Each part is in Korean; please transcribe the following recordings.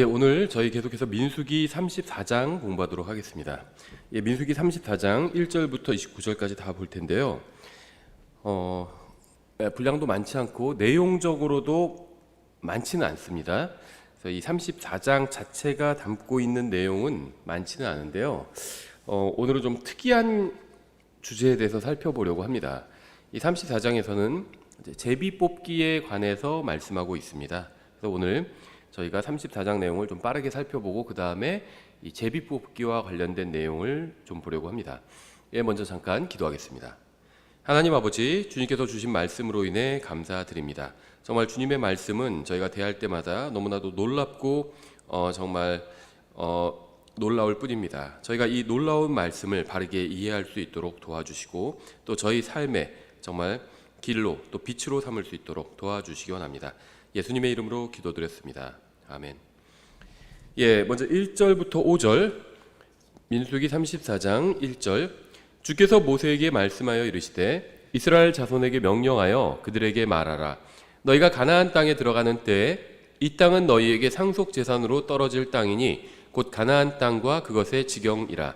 오늘 저희 계속해서 민수기 34장 공부하도록 하겠습니다. 민수기 34장 1절부터 29절까지 다 볼 텐데요. 분량도 많지 않고 내용적으로도 많지는 않습니다. 그래서 이 34장 자체가 담고 있는 내용은 많지는 않은데요. 오늘은 좀 특이한 주제에 대해서 살펴보려고 합니다. 이 34장에서는 제비 뽑기에 관해서 말씀하고 있습니다. 그래서 오늘 저희가 34장 내용을 좀 빠르게 살펴보고 그 다음에 이 제비 뽑기와 관련된 내용을 좀 보려고 합니다. 먼저 잠깐 기도하겠습니다. 하나님 아버지, 주님께서 주신 말씀으로 인해 감사드립니다. 정말 주님의 말씀은 저희가 대할 때마다 너무나도 놀랍고 정말 놀라울 뿐입니다. 저희가 이 놀라운 말씀을 바르게 이해할 수 있도록 도와주시고 또 저희 삶에 정말 길로 또 빛으로 삼을 수 있도록 도와주시기 원합니다. 예수님의 이름으로 기도드렸습니다. 아멘. 먼저 1절부터 5절 민수기 34장 1절 주께서 모세에게 말씀하여 이르시되 이스라엘 자손에게 명령하여 그들에게 말하라. 너희가 가나안 땅에 들어가는 때에 이 땅은 너희에게 상속 재산으로 떨어질 땅이니 곧 가나안 땅과 그것의 지경이라.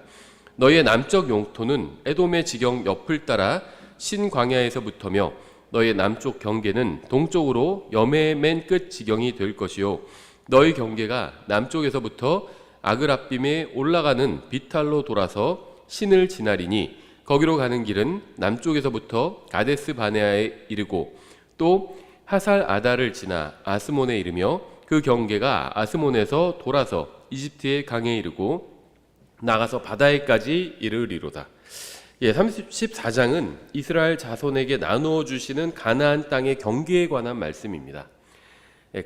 너희의 남쪽 영토는 에돔의 지경 옆을 따라 신광야에서부터며 너희의 남쪽 경계는 동쪽으로 여매의 맨 끝 지경이 될 것이요 너희 경계가 남쪽에서부터 아그라빔에 올라가는 비탈로 돌아서 신을 지나리니 거기로 가는 길은 남쪽에서부터 가데스 바네아에 이르고 또 하살 아다를 지나 아스몬에 이르며 그 경계가 아스몬에서 돌아서 이집트의 강에 이르고 나가서 바다에까지 이르리로다. 34장은 이스라엘 자손에게 나누어 주시는 가나안 땅의 경계에 관한 말씀입니다.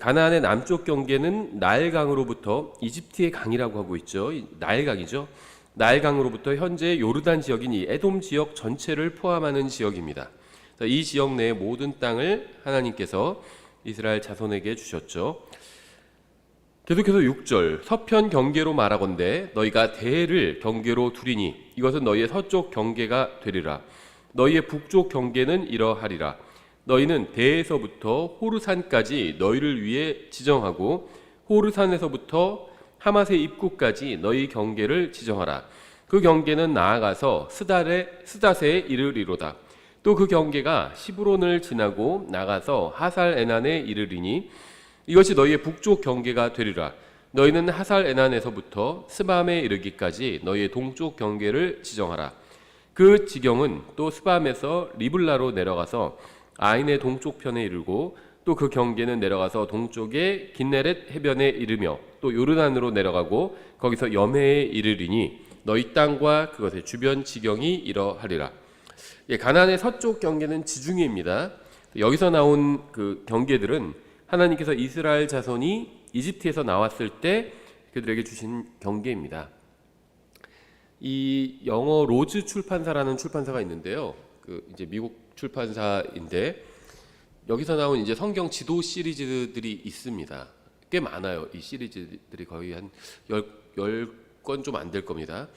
가나안의 남쪽 경계는 나일강으로부터 이집트의 강이라고 하고 있죠. 나일강이죠. 나일강으로부터 현재 요르단 지역인 이 에돔 지역 전체를 포함하는 지역입니다. 이 지역 내의 모든 땅을 하나님께서 이스라엘 자손에게 주셨죠. 계속해서 6절 서편 경계로 말하건대 너희가 대를 경계로 두리니 이것은 너희의 서쪽 경계가 되리라. 너희의 북쪽 경계는 이러하리라. 너희는 대에서부터 호르산까지 너희를 위해 지정하고 호르산에서부터 하맛의 입구까지 너희 경계를 지정하라. 그 경계는 나아가서 스닷에 이르리로다. 또 그 경계가 시브론을 지나고 나가서 하살 에난에 이르리니 이것이 너희의 북쪽 경계가 되리라. 너희는 하살 에난에서부터 스밤에 이르기까지 너희의 동쪽 경계를 지정하라. 그 지경은 또 스밤에서 리블라로 내려가서 아인의 동쪽 편에 이르고 또 그 경계는 내려가서 동쪽의 긴네렛 해변에 이르며 또 요르단으로 내려가고 거기서 여매에 이르리니 너희 땅과 그것의 주변 지경이 이러하리라. 가나안의 서쪽 경계는 지중해입니다. 여기서 나온 그 경계들은 하나님께서 이스라엘 자손이 이집트에서 나왔을 때 그들에게 주신 경계입니다. 이 영어 로즈 출판사라는 출판사가 있는데요. 이제 미국 출판사인데 여기서 나온 이제 성경 지도 시리즈들이 있습니다. 꽤 많아요. 이 시리즈들이 거의 한 10권 좀 안 될 겁니다.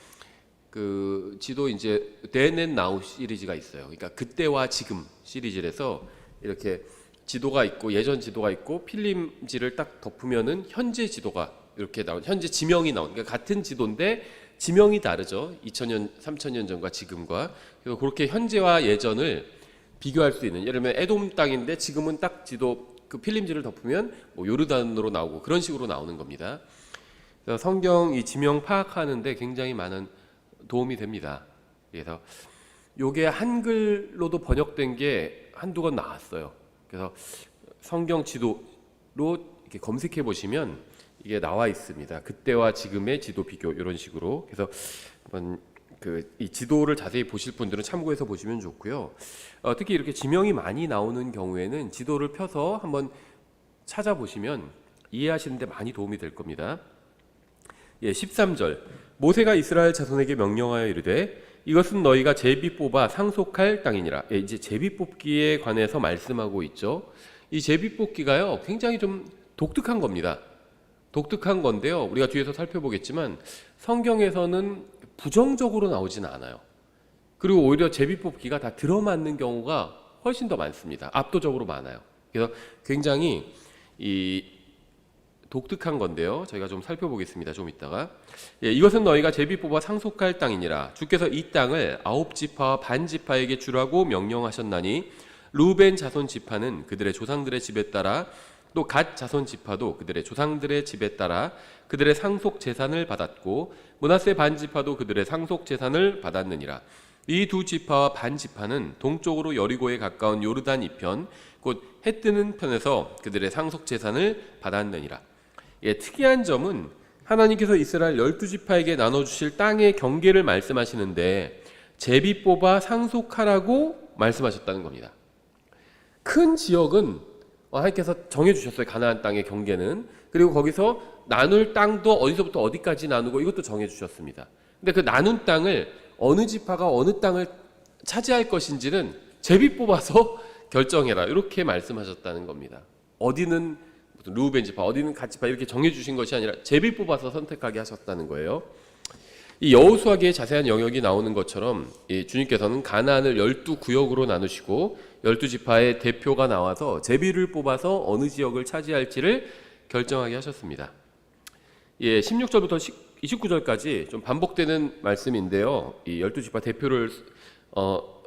그 지도 이제 Then and Now 시리즈가 있어요. 그러니까 그때와 지금 시리즈에서 이렇게 지도가 있고 예전 지도가 있고 필름지를 딱 덮으면은 현재 지도가 이렇게 현재 지명이 그러니까 같은 지도인데 지명이 다르죠. 2000년, 3000년 전과 지금과. 그래서 그렇게 현재와 예전을 비교할 수 있는, 예를 들면 에돔 땅인데 지금은 딱 지도 그 필름지를 덮으면 뭐 요르단으로 나오고 그런 식으로 나오는 겁니다. 그래서 성경 이 지명 파악하는데 굉장히 많은 도움이 됩니다. 그래서 요게 한글로도 번역된 게 한두 권 나왔어요. 그래서 성경 지도로 이렇게 검색해 보시면 이게 나와 있습니다. 그때와 지금의 지도 비교 이런 식으로. 그래서 한번 이 지도를 자세히 보실 분들은 참고해서 보시면 좋고요. 특히 이렇게 지명이 많이 나오는 경우에는 지도를 펴서 한번 찾아보시면 이해하시는 데 많이 도움이 될 겁니다. 13절 모세가 이스라엘 자손에게 명령하여 이르되 이것은 너희가 제비 뽑아 상속할 땅이니라. 이제 제비 뽑기에 관해서 말씀하고 있죠. 이 제비 뽑기가요 굉장히 좀 독특한 겁니다. 독특한 건데요. 우리가 뒤에서 살펴보겠지만 성경에서는 부정적으로 나오지는 않아요. 그리고 오히려 제비 뽑기가 다 들어맞는 경우가 훨씬 더 많습니다. 압도적으로 많아요. 그래서 굉장히 이 독특한 건데요. 저희가 좀 살펴보겠습니다. 좀 이따가. 이것은 너희가 제비 뽑아 상속할 땅이니라. 주께서 이 땅을 9지파와 반 지파에게 주라고 명령하셨나니 루벤 자손 지파는 그들의 조상들의 집에 따라 또 갓 자손 지파도 그들의 조상들의 집에 따라 그들의 상속 재산을 받았고 므낫세 반 지파도 그들의 상속 재산을 받았느니라. 이 두 지파와 반 지파는 동쪽으로 여리고에 가까운 요르단 이편 곧 해 뜨는 편에서 그들의 상속 재산을 받았느니라. 특이한 점은 하나님께서 이스라엘 12지파에게 나눠주실 땅의 경계를 말씀하시는데 제비 뽑아 상속하라고 말씀하셨다는 겁니다. 큰 지역은 하나님께서 정해주셨어요. 가나안 땅의 경계는. 그리고 거기서 나눌 땅도 어디서부터 어디까지 나누고 이것도 정해주셨습니다. 근데 그 나눈 땅을 어느 지파가 어느 땅을 차지할 것인지는 제비 뽑아서 결정해라 이렇게 말씀하셨다는 겁니다. 어디는 루벤 지파, 어디는 갓 지파 이렇게 정해주신 것이 아니라 제비 뽑아서 선택하게 하셨다는 거예요. 이 여호수아기의 자세한 영역이 나오는 것처럼 주님께서는 가나안을 12구역으로 나누시고 12지파의 대표가 나와서 제비를 뽑아서 어느 지역을 차지할지를 결정하게 하셨습니다. 16절부터 29절까지 좀 반복되는 말씀인데요. 이 12지파 대표를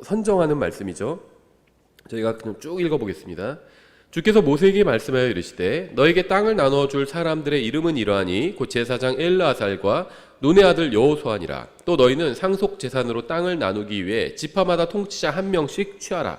선정하는 말씀이죠. 저희가 그냥 쭉 읽어보겠습니다. 주께서 모세에게 말씀하여 이르시되 너에게 땅을 나누어 줄 사람들의 이름은 이러하니 곧 제사장 엘르아살과 눈의 아들 여호수아니라. 또 너희는 상속 재산으로 땅을 나누기 위해 지파마다 통치자 한 명씩 취하라.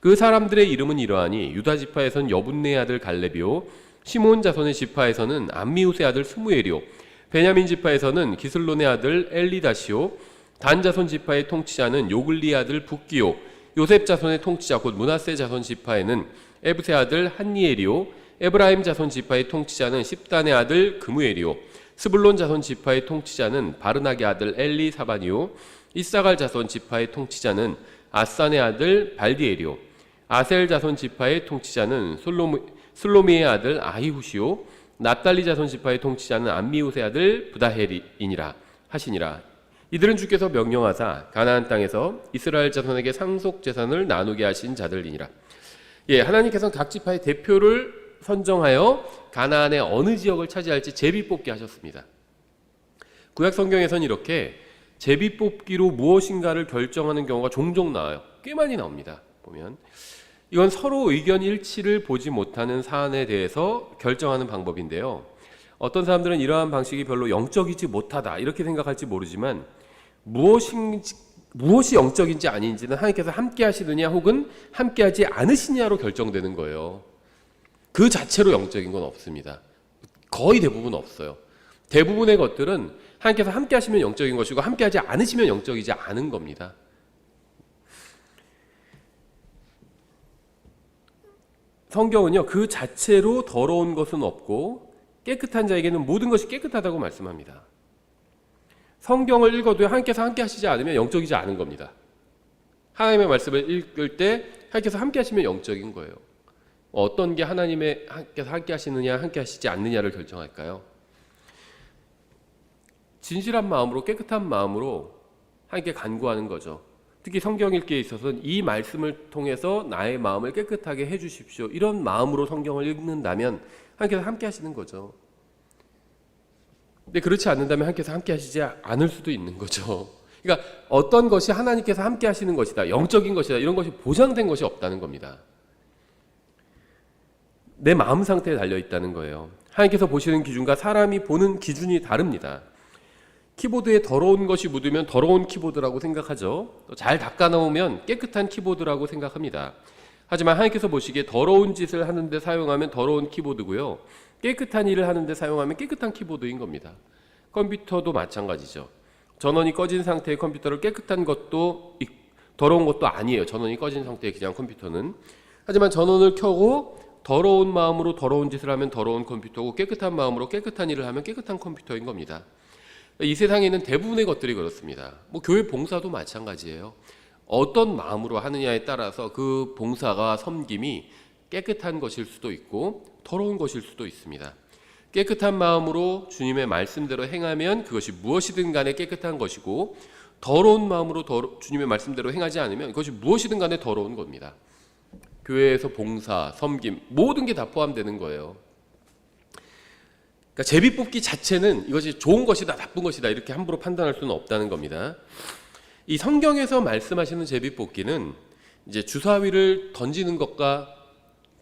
그 사람들의 이름은 이러하니 유다 지파에선 여분네의 아들 갈렙이요 시몬 자손의 지파에서는 암미우스의 아들 스무엘이요 베냐민 지파에서는 기슬론의 아들 엘리다시요 단 자손 지파의 통치자는 요글리의 아들 붓기요 요셉 자손의 통치자 곧 므낫세 자손 지파에는 에브세 아들 한니엘이요 에브라임 자손 지파의 통치자는 십단의 아들 그무엘이요 스불론 자손 지파의 통치자는 바르나게 아들 엘리사반이요 이사갈 자손 지파의 통치자는 아산의 아들 발디엘이요 아셀 자손 지파의 통치자는 슬로미의 아들 아히후시요 납달리 자손 지파의 통치자는 암미우스의 아들 부다헬이니라 하시니라. 이들은 주께서 명령하사 가나안 땅에서 이스라엘 자손에게 상속 재산을 나누게 하신 자들이니라. 하나님께서는 각 지파의 대표를 선정하여 가나안의 어느 지역을 차지할지 제비 뽑기 하셨습니다. 구약 성경에서는 이렇게 제비 뽑기로 무엇인가를 결정하는 경우가 종종 나와요. 꽤 많이 나옵니다. 보면 이건 서로 의견 일치를 보지 못하는 사안에 대해서 결정하는 방법인데요. 어떤 사람들은 이러한 방식이 별로 영적이지 못하다 이렇게 생각할지 모르지만 무엇이 영적인지 아닌지는 하나님께서 함께 하시느냐 혹은 함께 하지 않으시냐로 결정되는 거예요. 그 자체로 영적인 건 없습니다. 거의 대부분 없어요. 대부분의 것들은 하나님께서 함께 하시면 영적인 것이고 함께 하지 않으시면 영적이지 않은 겁니다. 성경은요, 그 자체로 더러운 것은 없고 깨끗한 자에게는 모든 것이 깨끗하다고 말씀합니다. 성경을 읽어도 하나님께서 함께 하시지 않으면 영적이지 않은 겁니다. 하나님의 말씀을 읽을 때 하나님께서 함께 하시면 영적인 거예요. 어떤 게 하나님께서 함께 하시느냐 함께 하시지 않느냐를 결정할까요? 진실한 마음으로 깨끗한 마음으로 하나님께 간구하는 거죠. 특히 성경 읽기에 있어서는 이 말씀을 통해서 나의 마음을 깨끗하게 해주십시오. 이런 마음으로 성경을 읽는다면 하나님께서 함께 하시는 거죠. 근데 그렇지 않는다면 하나님께서 함께 하시지 않을 수도 있는 거죠. 그러니까 어떤 것이 하나님께서 함께 하시는 것이다, 영적인 것이다, 이런 것이 보장된 것이 없다는 겁니다. 내 마음 상태에 달려있다는 거예요. 하나님께서 보시는 기준과 사람이 보는 기준이 다릅니다. 키보드에 더러운 것이 묻으면 더러운 키보드라고 생각하죠. 잘 닦아놓으면 깨끗한 키보드라고 생각합니다. 하지만 하나님께서 보시기에 더러운 짓을 하는데 사용하면 더러운 키보드고요, 깨끗한 일을 하는데 사용하면 깨끗한 키보드인 겁니다. 컴퓨터도 마찬가지죠. 전원이 꺼진 상태의 컴퓨터를 깨끗한 것도 더러운 것도 아니에요. 전원이 꺼진 상태의 그냥 컴퓨터는. 하지만 전원을 켜고 더러운 마음으로 더러운 짓을 하면 더러운 컴퓨터고 깨끗한 마음으로 깨끗한 일을 하면 깨끗한 컴퓨터인 겁니다. 이 세상에 있는 대부분의 것들이 그렇습니다. 교회 봉사도 마찬가지예요. 어떤 마음으로 하느냐에 따라서 그 봉사가 섬김이 깨끗한 것일 수도 있고 더러운 것일 수도 있습니다. 깨끗한 마음으로 주님의 말씀대로 행하면 그것이 무엇이든 간에 깨끗한 것이고, 더러운 마음으로 주님의 말씀대로 행하지 않으면 그것이 무엇이든 간에 더러운 겁니다. 교회에서 봉사, 섬김 모든 게 다 포함되는 거예요. 그러니까 제비뽑기 자체는 이것이 좋은 것이다 나쁜 것이다 이렇게 함부로 판단할 수는 없다는 겁니다. 이 성경에서 말씀하시는 제비뽑기는 이제 주사위를 던지는 것과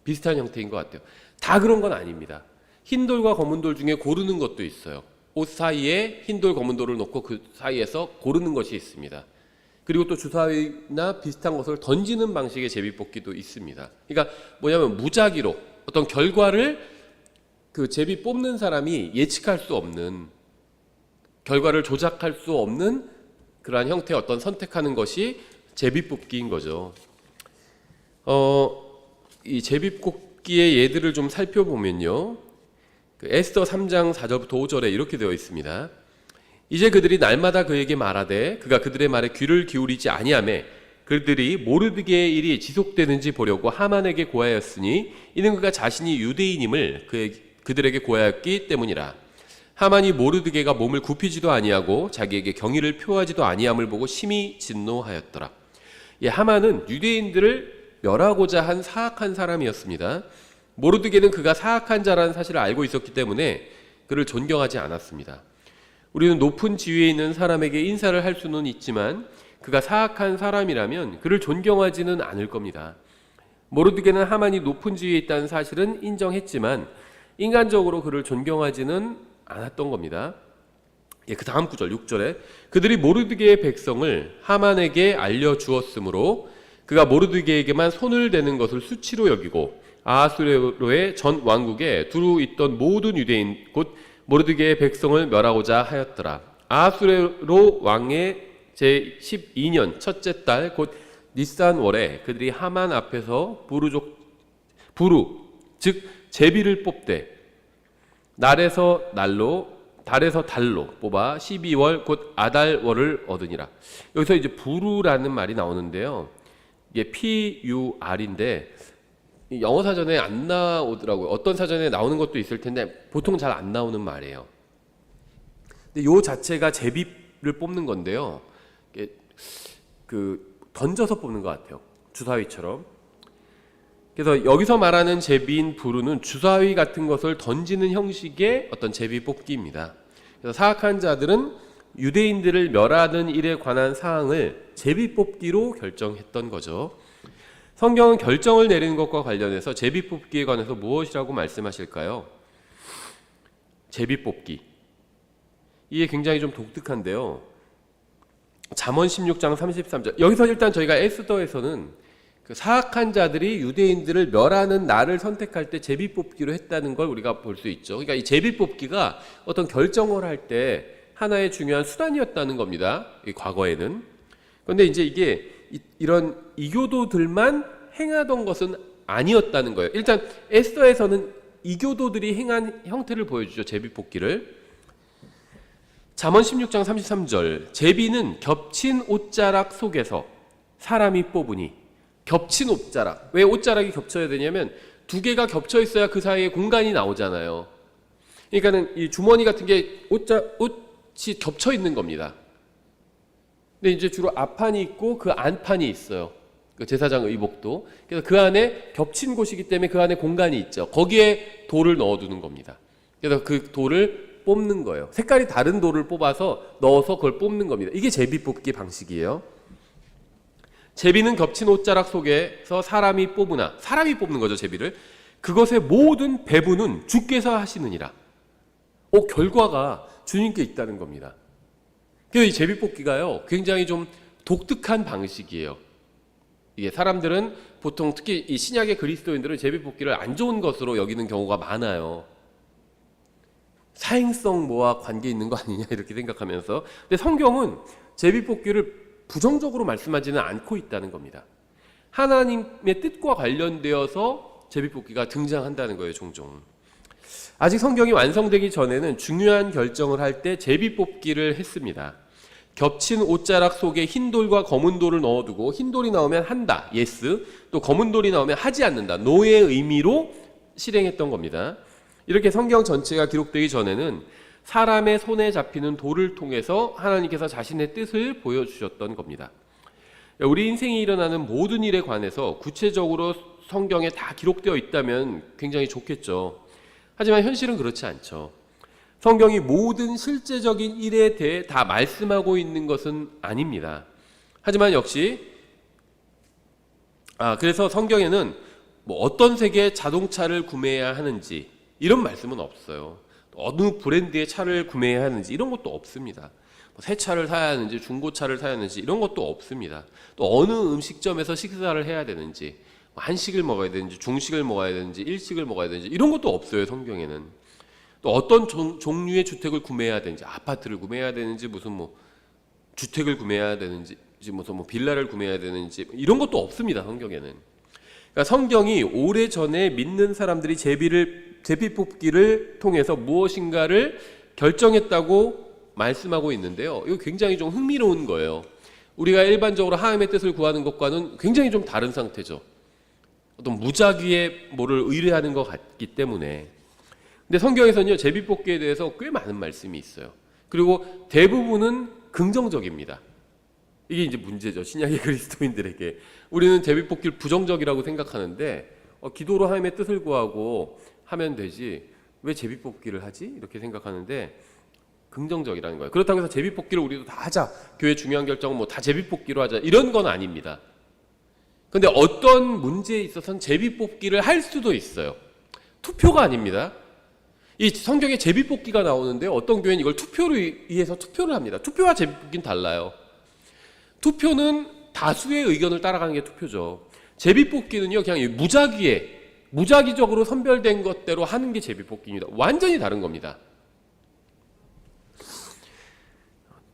비슷한 형태인 것 같아요. 다 그런 건 아닙니다. 흰 돌과 검은 돌 중에 고르는 것도 있어요. 옷 사이에 흰 돌, 검은 돌을 놓고 그 사이에서 고르는 것이 있습니다. 그리고 또 주사위나 비슷한 것을 던지는 방식의 제비뽑기도 있습니다. 그러니까 뭐냐면 무작위로 어떤 결과를 그 제비 뽑는 사람이 예측할 수 없는, 결과를 조작할 수 없는 그러한 형태의 어떤 선택하는 것이 제비뽑기인 거죠. 이 제비뽑기의 예들을 좀 살펴보면요. 그 에스더 3장 4절부터 5절에 이렇게 되어 있습니다. 이제 그들이 날마다 그에게 말하되 그가 그들의 말에 귀를 기울이지 아니하매 그들이 모르드게의 일이 지속되는지 보려고 하만에게 고하였으니 이는 그가 자신이 유대인임을 그들에게 고하였기 때문이라. 하만이 모르드게가 몸을 굽히지도 아니하고 자기에게 경의를 표하지도 아니함을 보고 심히 진노하였더라. 하만은 유대인들을 멸하고자 한 사악한 사람이었습니다. 모르드게는 그가 사악한 자라는 사실을 알고 있었기 때문에 그를 존경하지 않았습니다. 우리는 높은 지위에 있는 사람에게 인사를 할 수는 있지만 그가 사악한 사람이라면 그를 존경하지는 않을 겁니다. 모르드게는 하만이 높은 지위에 있다는 사실은 인정했지만 인간적으로 그를 존경하지는 않았던 겁니다. 그 다음 구절 6절에 그들이 모르드게의 백성을 하만에게 알려주었으므로 그가 모르드게에게만 손을 대는 것을 수치로 여기고 아하수에로의 전 왕국에 두루 있던 모든 유대인 곧 모르드게의 백성을 멸하고자 하였더라. 아하수에로 왕의 제12년 첫째 달 곧 니산 월에 그들이 하만 앞에서 부루 즉 제비를 뽑되 달에서 달로 뽑아 12월 곧 아달월을 얻으니라. 여기서 이제 부루라는 말이 나오는데요. 이게 PUR인데 영어 사전에 안 나오더라고요. 어떤 사전에 나오는 것도 있을 텐데 보통 잘 안 나오는 말이에요. 근데 요 자체가 제비를 뽑는 건데요. 던져서 뽑는 것 같아요. 주사위처럼. 그래서 여기서 말하는 제비인 부르는 주사위 같은 것을 던지는 형식의 어떤 제비 뽑기입니다. 그래서 사악한 자들은 유대인들을 멸하는 일에 관한 사항을 제비 뽑기로 결정했던 거죠. 성경은 결정을 내리는 것과 관련해서 제비 뽑기에 관해서 무엇이라고 말씀하실까요? 제비 뽑기. 이게 굉장히 좀 독특한데요. 잠언 16장 33절. 여기서 일단 저희가 에스더에서는 그 사악한 자들이 유대인들을 멸하는 날을 선택할 때 제비 뽑기로 했다는 걸 우리가 볼 수 있죠. 그러니까 이 제비 뽑기가 어떤 결정을 할 때 하나의 중요한 수단이었다는 겁니다. 이 과거에는. 그런데 이제 이게 이런 이교도들만 행하던 것은 아니었다는 거예요. 일단 에스더에서는 이교도들이 행한 형태를 보여주죠. 제비 뽑기를. 잠언 16장 33절. 제비는 겹친 옷자락 속에서 사람이 뽑으니. 겹친 옷자락. 왜 옷자락이 겹쳐야 되냐면 두 개가 겹쳐 있어야 그 사이에 공간이 나오잖아요. 그러니까는 이 주머니 같은 게 옷이 겹쳐 있는 겁니다. 근데 이제 주로 앞판이 있고 그 안판이 있어요. 그 제사장 의복도. 그래서 그 안에 겹친 곳이기 때문에 그 안에 공간이 있죠. 거기에 돌을 넣어두는 겁니다. 그래서 그 돌을 뽑는 거예요. 색깔이 다른 돌을 뽑아서 넣어서 그걸 뽑는 겁니다. 이게 제비 뽑기 방식이에요. 제비는 겹친 옷자락 속에서 사람이 뽑으나, 사람이 뽑는 거죠, 제비를. 그것의 모든 배분은 주께서 하시느니라. 결과가 주님께 있다는 겁니다. 그래서 이 제비 뽑기가요, 굉장히 좀 독특한 방식이에요. 이게 사람들은 보통 특히 이 신약의 그리스도인들은 제비 뽑기를 안 좋은 것으로 여기는 경우가 많아요. 사행성 뭐와 관계 있는 거 아니냐 이렇게 생각하면서. 근데 성경은 제비 뽑기를 부정적으로 말씀하지는 않고 있다는 겁니다. 하나님의 뜻과 관련되어서 제비뽑기가 등장한다는 거예요. 종종. 아직 성경이 완성되기 전에는 중요한 결정을 할 때 제비뽑기를 했습니다. 겹친 옷자락 속에 흰 돌과 검은 돌을 넣어두고 흰 돌이 나오면 한다, yes. 또 검은 돌이 나오면 하지 않는다, no의 의미로 실행했던 겁니다. 이렇게 성경 전체가 기록되기 전에는 사람의 손에 잡히는 돌을 통해서 하나님께서 자신의 뜻을 보여주셨던 겁니다. 우리 인생에 일어나는 모든 일에 관해서 구체적으로 성경에 다 기록되어 있다면 굉장히 좋겠죠. 하지만 현실은 그렇지 않죠. 성경이 모든 실제적인 일에 대해 다 말씀하고 있는 것은 아닙니다. 하지만 역시 그래서 성경에는 뭐 어떤 색의 자동차를 구매해야 하는지 이런 말씀은 없어요. 어느 브랜드의 차를 구매해야 하는지 이런 것도 없습니다. 새 차를 사야 하는지 중고차를 사야 하는지 이런 것도 없습니다. 또 어느 음식점에서 식사를 해야 되는지 한식을 먹어야 되는지 중식을 먹어야 되는지 일식을 먹어야 되는지 이런 것도 없어요. 성경에는. 또 어떤 종류의 주택을 구매해야 되는지 아파트를 구매해야 되는지 무슨 뭐 주택을 구매해야 되는지 무슨 뭐 빌라를 구매해야 되는지 이런 것도 없습니다. 성경에는. 그러니까 성경이 오래전에 믿는 사람들이 제비 뽑기를 통해서 무엇인가를 결정했다고 말씀하고 있는데요. 이거 굉장히 좀 흥미로운 거예요. 우리가 일반적으로 하나님의 뜻을 구하는 것과는 굉장히 좀 다른 상태죠. 어떤 무작위의 뭐를 의뢰하는 것 같기 때문에. 근데 성경에서는요, 제비뽑기에 대해서 꽤 많은 말씀이 있어요. 그리고 대부분은 긍정적입니다. 이게 이제 문제죠. 신약의 그리스도인들에게. 우리는 제비뽑기를 부정적이라고 생각하는데, 기도로 하나님의 뜻을 구하고 하면 되지, 왜 제비뽑기를 하지? 이렇게 생각하는데, 긍정적이라는 거예요. 그렇다고 해서 제비뽑기를 우리도 다 하자. 교회 중요한 결정은 뭐 다 제비뽑기로 하자. 이런 건 아닙니다. 근데 어떤 문제에 있어서는 제비뽑기를 할 수도 있어요. 투표가 아닙니다. 이 성경에 제비뽑기가 나오는데 어떤 교회는 이걸 투표로 의해서 투표를 합니다. 투표와 제비뽑기는 달라요. 투표는 다수의 의견을 따라가는 게 투표죠. 제비뽑기는요, 그냥 무작위적으로 선별된 것대로 하는 게 제비뽑기입니다. 완전히 다른 겁니다.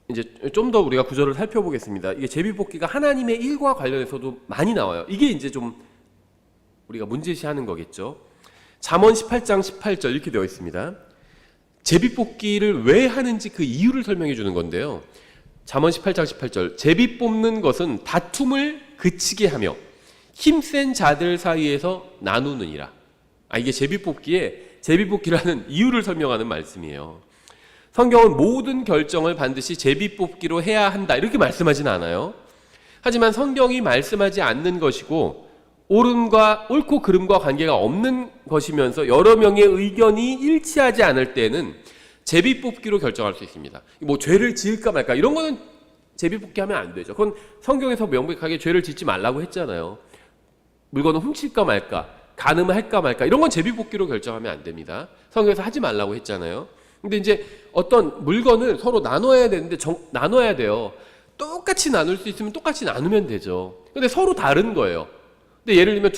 이제 좀 더 우리가 구절을 살펴보겠습니다. 이게 제비뽑기가 하나님의 일과 관련해서도 많이 나와요. 이게 이제 좀 우리가 문제시하는 거겠죠. 잠언 18장 18절 이렇게 되어 있습니다. 제비뽑기를 왜 하는지 그 이유를 설명해 주는 건데요. 잠언 18장 18절 제비 뽑는 것은 다툼을 그치게 하며 힘센 자들 사이에서 나누느니라. 이게 제비뽑기를 하는 이유를 설명하는 말씀이에요. 성경은 모든 결정을 반드시 제비뽑기로 해야 한다 이렇게 말씀하진 않아요. 하지만 성경이 말씀하지 않는 것이고 옳고 그름과 관계가 없는 것이면서 여러 명의 의견이 일치하지 않을 때는 제비뽑기로 결정할 수 있습니다. 뭐 죄를 지을까 말까 이런 거는 제비뽑기 하면 안 되죠. 그건 성경에서 명백하게 죄를 짓지 말라고 했잖아요. 물건을 훔칠까 말까, 간음을 할까 말까 이런 건 제비뽑기로 결정하면 안 됩니다. 성경에서 하지 말라고 했잖아요. 근데 이제 어떤 물건을 서로 나눠야 되는데 나눠야 돼요. 똑같이 나눌 수 있으면 똑같이 나누면 되죠. 근데 서로 다른 거예요. 근데 예를 들면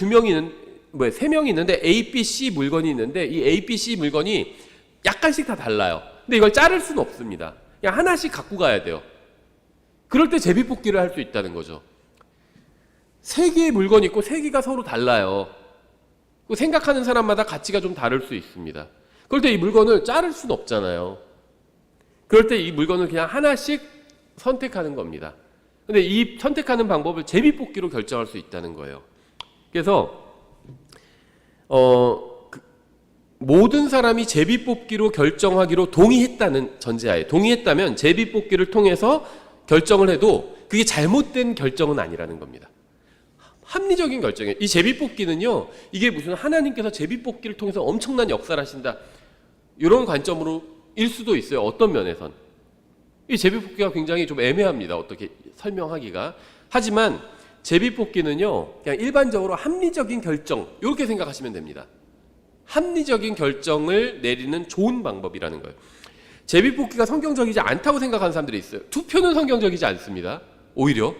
세 명이 있는데 A, B, C 물건이 있는데 이 A, B, C 물건이 약간씩 다 달라요. 근데 이걸 자를 수는 없습니다. 그냥 하나씩 갖고 가야 돼요. 그럴 때 제비뽑기를 할 수 있다는 거죠. 세 개의 물건이 있고 세 개가 서로 달라요. 생각하는 사람마다 가치가 좀 다를 수 있습니다. 그럴 때 이 물건을 자를 수는 없잖아요. 그럴 때 이 물건을 그냥 하나씩 선택하는 겁니다. 근데 이 선택하는 방법을 제비뽑기로 결정할 수 있다는 거예요. 그래서 모든 사람이 제비뽑기로 결정하기로 동의했다는 전제하에 동의했다면 제비뽑기를 통해서 결정을 해도 그게 잘못된 결정은 아니라는 겁니다. 합리적인 결정이에요. 이 제비뽑기는요, 이게 무슨 하나님께서 제비뽑기를 통해서 엄청난 역사를 하신다 이런 관점으로 일 수도 있어요. 어떤 면에선 이 제비뽑기가 굉장히 좀 애매합니다. 어떻게 설명하기가. 하지만 제비뽑기는요, 그냥 일반적으로 합리적인 결정 이렇게 생각하시면 됩니다. 합리적인 결정을 내리는 좋은 방법이라는 거예요. 제비뽑기가 성경적이지 않다고 생각하는 사람들이 있어요. 투표는 성경적이지 않습니다. 오히려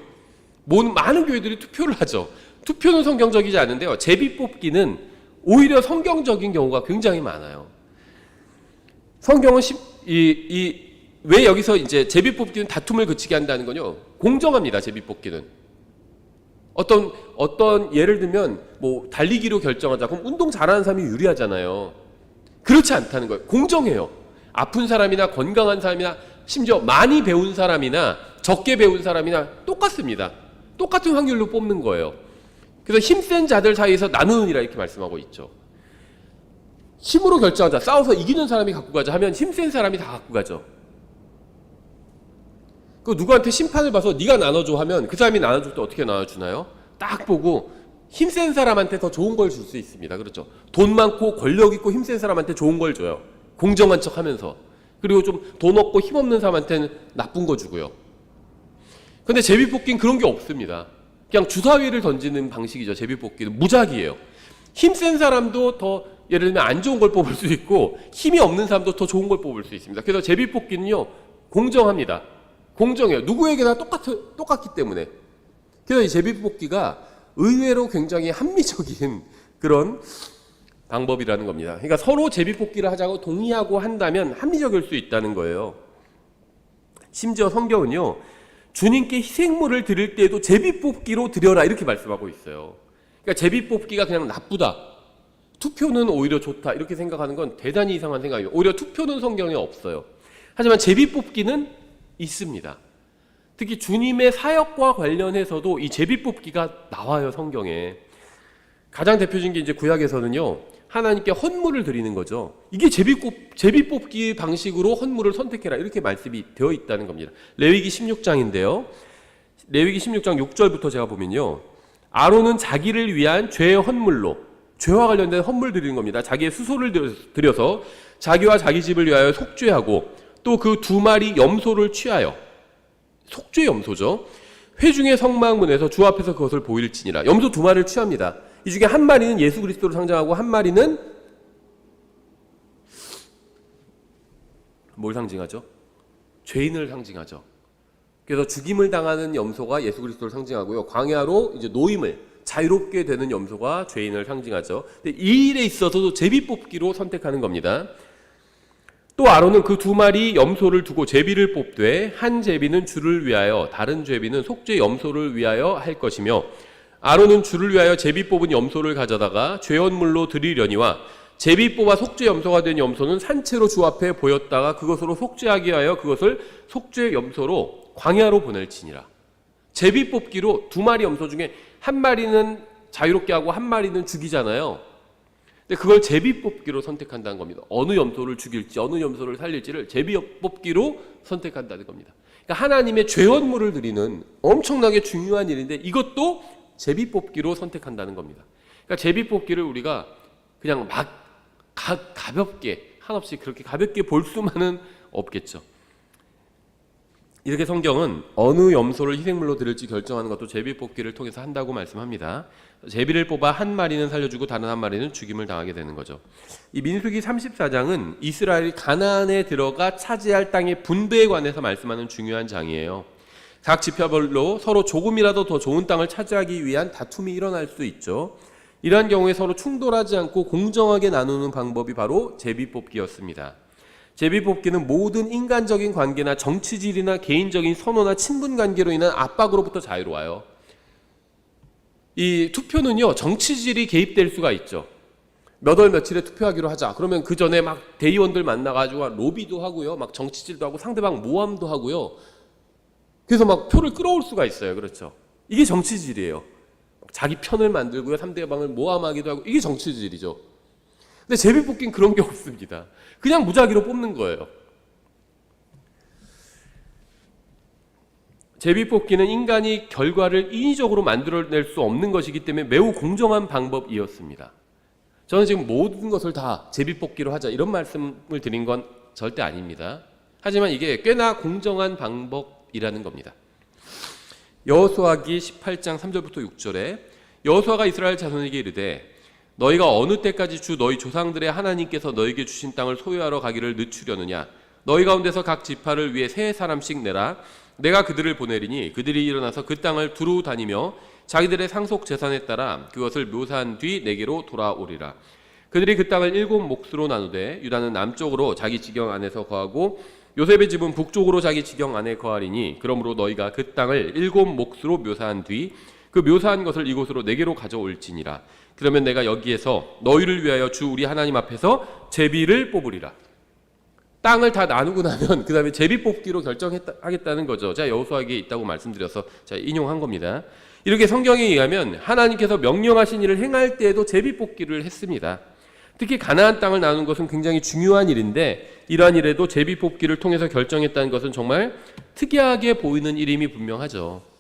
많은 교회들이 투표를 하죠. 투표는 성경적이지 않은데요. 제비뽑기는 오히려 성경적인 경우가 굉장히 많아요. 성경은 왜 여기서 이제 제비뽑기는 다툼을 그치게 한다는 건요. 공정합니다. 제비뽑기는. 어떤 예를 들면 뭐 달리기로 결정하자. 그럼 운동 잘하는 사람이 유리하잖아요. 그렇지 않다는 거예요. 공정해요. 아픈 사람이나 건강한 사람이나 심지어 많이 배운 사람이나 적게 배운 사람이나 똑같습니다. 똑같은 확률로 뽑는 거예요. 그래서 힘센 자들 사이에서 나누느니라 이렇게 말씀하고 있죠. 힘으로 결정하자. 싸워서 이기는 사람이 갖고 가자 하면 힘센 사람이 다 갖고 가죠. 누구한테 심판을 봐서 네가 나눠줘 하면 그 사람이 나눠줄 때 어떻게 나눠주나요? 딱 보고 힘센 사람한테 더 좋은 걸 줄 수 있습니다. 그렇죠? 돈 많고 권력 있고 힘센 사람한테 좋은 걸 줘요. 공정한 척 하면서. 그리고 좀 돈 없고 힘 없는 사람한테는 나쁜 거 주고요. 근데 제비뽑기는 그런 게 없습니다. 그냥 주사위를 던지는 방식이죠. 제비뽑기는 무작위예요. 힘센 사람도 더 예를 들면 안 좋은 걸 뽑을 수 있고 힘이 없는 사람도 더 좋은 걸 뽑을 수 있습니다. 그래서 제비뽑기는요 공정합니다. 공정해요. 누구에게나 똑같기 때문에. 그래서 이 제비뽑기가 의외로 굉장히 합리적인 그런 방법이라는 겁니다. 그러니까 서로 제비뽑기를 하자고 동의하고 한다면 합리적일 수 있다는 거예요. 심지어 성경은요 주님께 희생물을 드릴 때에도 제비뽑기로 드려라 이렇게 말씀하고 있어요. 그러니까 제비뽑기가 그냥 나쁘다, 투표는 오히려 좋다 이렇게 생각하는 건 대단히 이상한 생각이에요. 오히려 투표는 성경에 없어요. 하지만 제비뽑기는 있습니다. 특히 주님의 사역과 관련해서도 이 제비뽑기가 나와요. 성경에. 가장 대표적인 게 이제 구약에서는요 하나님께 헌물을 드리는 거죠. 이게 제비뽑기 방식으로 헌물을 선택해라 이렇게 말씀이 되어 있다는 겁니다. 레위기 16장인데요. 레위기 16장 6절부터 제가 보면요. 아론은 자기를 위한 죄의 헌물로, 죄와 관련된 헌물 드리는 겁니다. 자기의 수소를 들여서 자기와 자기 집을 위하여 속죄하고 또 그 2마리 염소를 취하여, 속죄 염소죠. 회중의 성막문에서 주 앞에서 그것을 보일지니라. 염소 2마리를 취합니다. 이 중에 한 마리는 예수 그리스도를 상징하고 한 마리는 뭘 상징하죠? 죄인을 상징하죠. 그래서 죽임을 당하는 염소가 예수 그리스도를 상징하고요. 광야로 이제 노임을 자유롭게 되는 염소가 죄인을 상징하죠. 근데 이 일에 있어서도 제비뽑기로 선택하는 겁니다. 또 아론은 그 2마리 염소를 두고 제비를 뽑되 한 제비는 주를 위하여 다른 제비는 속죄 염소를 위하여 할 것이며 아론은 주를 위하여 제비 뽑은 염소를 가져다가 죄헌물로 드리려니와 제비 뽑아 속죄 염소가 된 염소는 산채로 주 앞에 보였다가 그것으로 속죄하기 위하여 그것을 속죄 염소로 광야로 보낼지니라. 제비 뽑기로 2마리 염소 중에 한 마리는 자유롭게 하고 한 마리는 죽이잖아요. 근데 그걸 제비 뽑기로 선택한다는 겁니다. 어느 염소를 죽일지 어느 염소를 살릴지를 제비 뽑기로 선택한다는 겁니다. 그러니까 하나님의 죄헌물을 드리는 엄청나게 중요한 일인데 이것도 제비 뽑기로 선택한다는 겁니다. 그러니까 제비 뽑기를 우리가 그냥 막 가볍게 한없이 그렇게 가볍게 볼 수만은 없겠죠. 이렇게 성경은 어느 염소를 희생물로 드릴지 결정하는 것도 제비 뽑기를 통해서 한다고 말씀합니다. 제비를 뽑아 한 마리는 살려주고 다른 한 마리는 죽임을 당하게 되는 거죠. 이 민수기 34장은 이스라엘이 가나안에 들어가 차지할 땅의 분배에 관해서 말씀하는 중요한 장이에요. 각 지파별로 서로 조금이라도 더 좋은 땅을 차지하기 위한 다툼이 일어날 수 있죠. 이러한 경우에 서로 충돌하지 않고 공정하게 나누는 방법이 바로 제비뽑기였습니다. 제비뽑기는 모든 인간적인 관계나 정치질이나 개인적인 선호나 친분 관계로 인한 압박으로부터 자유로워요. 이 투표는요 정치질이 개입될 수가 있죠. 몇 월 며칠에 투표하기로 하자. 그러면 그 전에 막 대의원들 만나가지고 로비도 하고요, 막 정치질도 하고 상대방 모함도 하고요. 그래서 막 표를 끌어올 수가 있어요. 그렇죠? 이게 정치질이에요. 자기 편을 만들고요, 상대방을 모함하기도 하고, 이게 정치질이죠. 근데 제비뽑기는 그런 게 없습니다. 그냥 무작위로 뽑는 거예요. 제비뽑기는 인간이 결과를 인위적으로 만들어낼 수 없는 것이기 때문에 매우 공정한 방법이었습니다. 저는 지금 모든 것을 다 제비뽑기로 하자 이런 말씀을 드린 건 절대 아닙니다. 하지만 이게 꽤나 공정한 방법이라는 겁니다. 여호수아기 18장 3절부터 6절에 여호수아가 이스라엘 자손에게 이르되 너희가 어느 때까지 주 너희 조상들의 하나님께서 너희에게 주신 땅을 소유하러 가기를 늦추려느냐. 너희 가운데서 각 지파를 위해 세 사람씩 내라. 내가 그들을 보내리니 그들이 일어나서 그 땅을 두루 다니며 자기들의 상속 재산에 따라 그것을 묘사한 뒤 내게로 돌아오리라. 그들이 그 땅을 7 몫으로 나누되 유다는 남쪽으로 자기 지경 안에서 거하고 요셉의 집은 북쪽으로 자기 지경 안에 거하리니 그러므로 너희가 그 땅을 7 몫으로 묘사한 뒤 그 묘사한 것을 이곳으로 내게로 가져올지니라. 그러면 내가 여기에서 너희를 위하여 주 우리 하나님 앞에서 제비를 뽑으리라. 땅을 다 나누고 나면 그 다음에 제비 뽑기로 결정하겠다는 거죠. 제가 여호수아기에 있다고 말씀드려서 제가 인용한 겁니다. 이렇게 성경에 의하면 하나님께서 명령하신 일을 행할 때에도 제비 뽑기를 했습니다. 특히 가나안 땅을 나누는 것은 굉장히 중요한 일인데 이러한 일에도 제비 뽑기를 통해서 결정했다는 것은 정말 특이하게 보이는 일임이 분명하죠.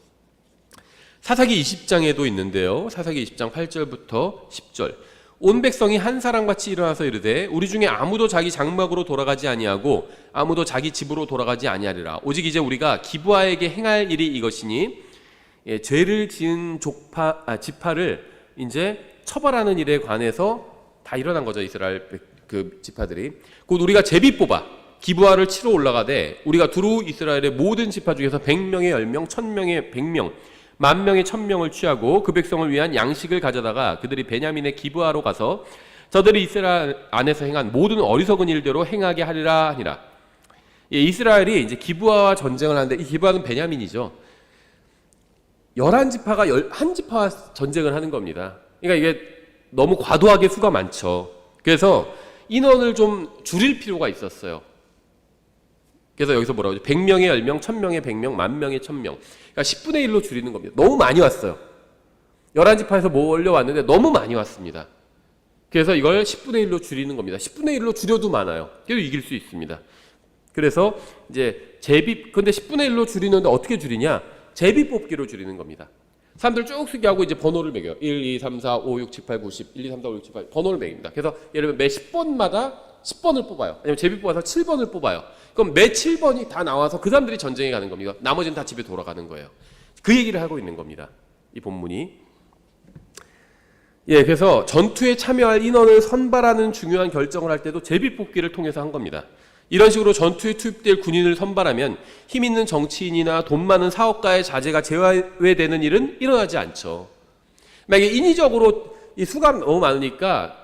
사사기 20장에도 있는데요. 사사기 20장 8절부터 10절. 온 백성이 한 사람같이 일어나서 이르되 우리 중에 아무도 자기 장막으로 돌아가지 아니하고 아무도 자기 집으로 돌아가지 아니하리라. 오직 이제 우리가 기브아에게 행할 일이 이것이니 죄를 지은 지파를 이제 처벌하는 일에 관해서 다 일어난 거죠. 이스라엘 그 지파들이. 곧 우리가 제비 뽑아 기브아를 치러 올라가되 우리가 두루 이스라엘의 모든 지파 중에서 100명의 10명, 1000명의 100명, 10,000명의 1000명을 취하고 그 백성을 위한 양식을 가져다가 그들이 베냐민의 기브아로 가서 저들이 이스라엘 안에서 행한 모든 어리석은 일대로 행하게 하리라 하니라. 이스라엘이 이제 기브아와 전쟁을 하는데 이 기브아는 베냐민이죠. 11지파가 1지파와 전쟁을 하는 겁니다. 그러니까 이게 너무 과도하게 수가 많죠. 그래서 인원을 좀 줄일 필요가 있었어요. 그래서 여기서 뭐라고 하죠? 100명의 10명, 1000명의 100명, 10,000명의 1000명. 그러니까 10분의 1로 줄이는 겁니다. 너무 많이 왔어요. 11지파에서 몰려왔는데 너무 많이 왔습니다. 그래서 이걸 10분의 1로 줄이는 겁니다. 10분의 1로 줄여도 많아요. 그래도 이길 수 있습니다. 그래서 이제 근데 10분의 1로 줄이는데 어떻게 줄이냐? 제비 뽑기로 줄이는 겁니다. 사람들 쭉 쓰게 하고 이제 번호를 매겨요. 1, 2, 3, 4, 5, 6, 7, 8, 9, 10, 1, 2, 3, 4, 5, 6, 7, 8 번호를 매깁니다. 그래서 예를 들면 매 10번마다 10번을 뽑아요. 아니면 제비 뽑아서 7번을 뽑아요. 그럼 매 7번이 다 나와서 그 사람들이 전쟁에 가는 겁니다. 나머지는 다 집에 돌아가는 거예요. 그 얘기를 하고 있는 겁니다. 이 본문이. 그래서 전투에 참여할 인원을 선발하는 중요한 결정을 할 때도 제비 뽑기를 통해서 한 겁니다. 이런 식으로 전투에 투입될 군인을 선발하면 힘 있는 정치인이나 돈 많은 사업가의 자제가 제외되는 일은 일어나지 않죠. 만약에 인위적으로 이 수가 너무 많으니까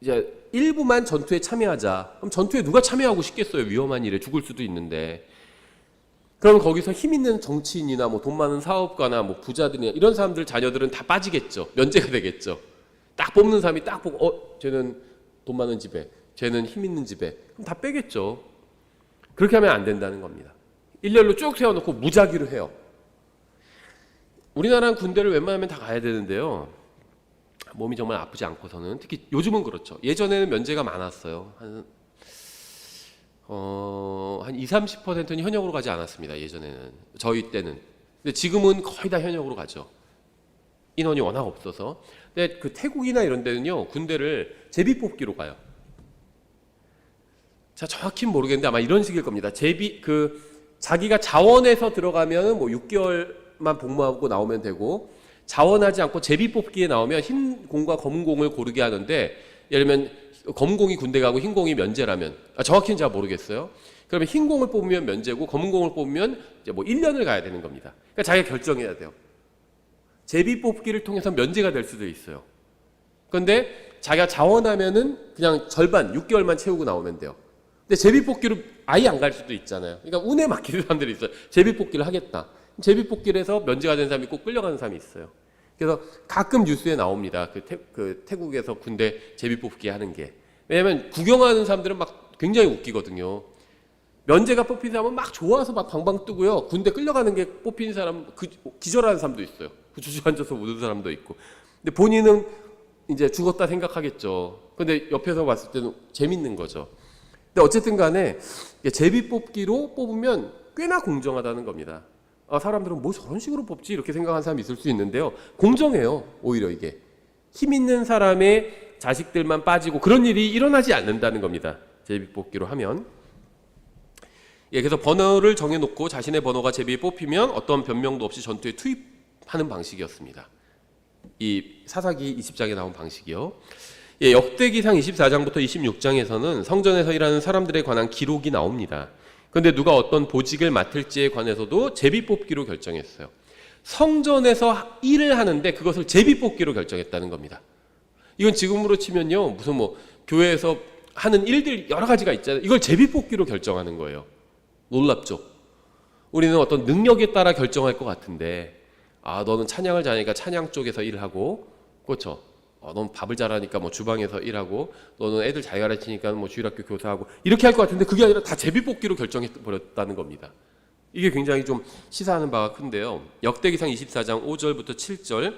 이제 일부만 전투에 참여하자. 그럼 전투에 누가 참여하고 싶겠어요? 위험한 일에 죽을 수도 있는데. 그럼 거기서 힘 있는 정치인이나 뭐 돈 많은 사업가나 뭐 부자들이나 이런 사람들 자녀들은 다 빠지겠죠. 면제가 되겠죠. 딱 뽑는 사람이 딱 보고 쟤는 돈 많은 집에, 쟤는 힘 있는 집에. 그럼 다 빼겠죠. 그렇게 하면 안 된다는 겁니다. 일렬로 쭉 세워놓고 무작위로 해요. 우리나라는 군대를 웬만하면 다 가야 되는데요. 몸이 정말 아프지 않고서는, 특히 요즘은 그렇죠. 예전에는 면제가 많았어요. 한 20, 30%는 현역으로 가지 않았습니다. 예전에는. 저희 때는. 근데 지금은 거의 다 현역으로 가죠. 인원이 워낙 없어서. 근데 그 태국이나 이런 데는요, 군대를 제비 뽑기로 가요. 자, 정확히는 모르겠는데 아마 이런 식일 겁니다. 자기가 자원해서 들어가면 뭐 6개월만 복무하고 나오면 되고, 자원하지 않고 제비 뽑기에 나오면 흰 공과 검은 공을 고르게 하는데, 예를 들면 검은 공이 군대 가고 흰 공이 면제라면, 정확히는 잘 모르겠어요. 그러면 흰 공을 뽑으면 면제고 검은 공을 뽑으면 이제 뭐 1년을 가야 되는 겁니다. 그러니까 자기가 결정해야 돼요. 제비 뽑기를 통해서 면제가 될 수도 있어요. 그런데 자기가 자원하면은 그냥 절반 6개월만 채우고 나오면 돼요. 근데 제비 뽑기로 아예 안 갈 수도 있잖아요. 그러니까 운에 맡기는 사람들이 있어요. 제비 뽑기를 하겠다. 제비 뽑기를 해서 면제가 된 사람이 있고 끌려가는 사람이 있어요. 그래서 가끔 뉴스에 나옵니다. 태국에서 군대 제비 뽑기 하는 게. 왜냐면 구경하는 사람들은 막 굉장히 웃기거든요. 면제가 뽑힌 사람은 막 좋아서 막 방방 뜨고요. 군대 끌려가는 게 뽑힌 사람, 기절하는 사람도 있어요. 주저앉아서 우는 사람도 있고. 근데 본인은 이제 죽었다 생각하겠죠. 근데 옆에서 봤을 때는 재밌는 거죠. 근데 어쨌든 간에 제비 뽑기로 뽑으면 꽤나 공정하다는 겁니다. 사람들은 뭐 저런 식으로 뽑지? 이렇게 생각하는 사람이 있을 수 있는데요. 공정해요. 오히려 이게. 힘 있는 사람의 자식들만 빠지고 그런 일이 일어나지 않는다는 겁니다. 제비 뽑기로 하면. 그래서 번호를 정해놓고 자신의 번호가 제비에 뽑히면 어떤 변명도 없이 전투에 투입하는 방식이었습니다. 이 사사기 20장에 나온 방식이요. 역대기상 24장부터 26장에서는 성전에서 일하는 사람들에 관한 기록이 나옵니다. 그런데 누가 어떤 보직을 맡을지에 관해서도 제비 뽑기로 결정했어요. 성전에서 일을 하는데 그것을 제비 뽑기로 결정했다는 겁니다. 이건 지금으로 치면요, 무슨 뭐 교회에서 하는 일들 여러 가지가 있잖아요. 이걸 제비 뽑기로 결정하는 거예요. 놀랍죠? 우리는 어떤 능력에 따라 결정할 것 같은데, 너는 찬양을 잘하니까 찬양 쪽에서 일하고, 그렇죠? 너는 밥을 잘하니까 뭐 주방에서 일하고, 너는 애들 잘 가르치니까 뭐 주일학교 교사하고, 이렇게 할 것 같은데 그게 아니라 다 제비 뽑기로 결정해 버렸다는 겁니다. 이게 굉장히 좀 시사하는 바가 큰데요. 역대기상 24장 5절부터 7절,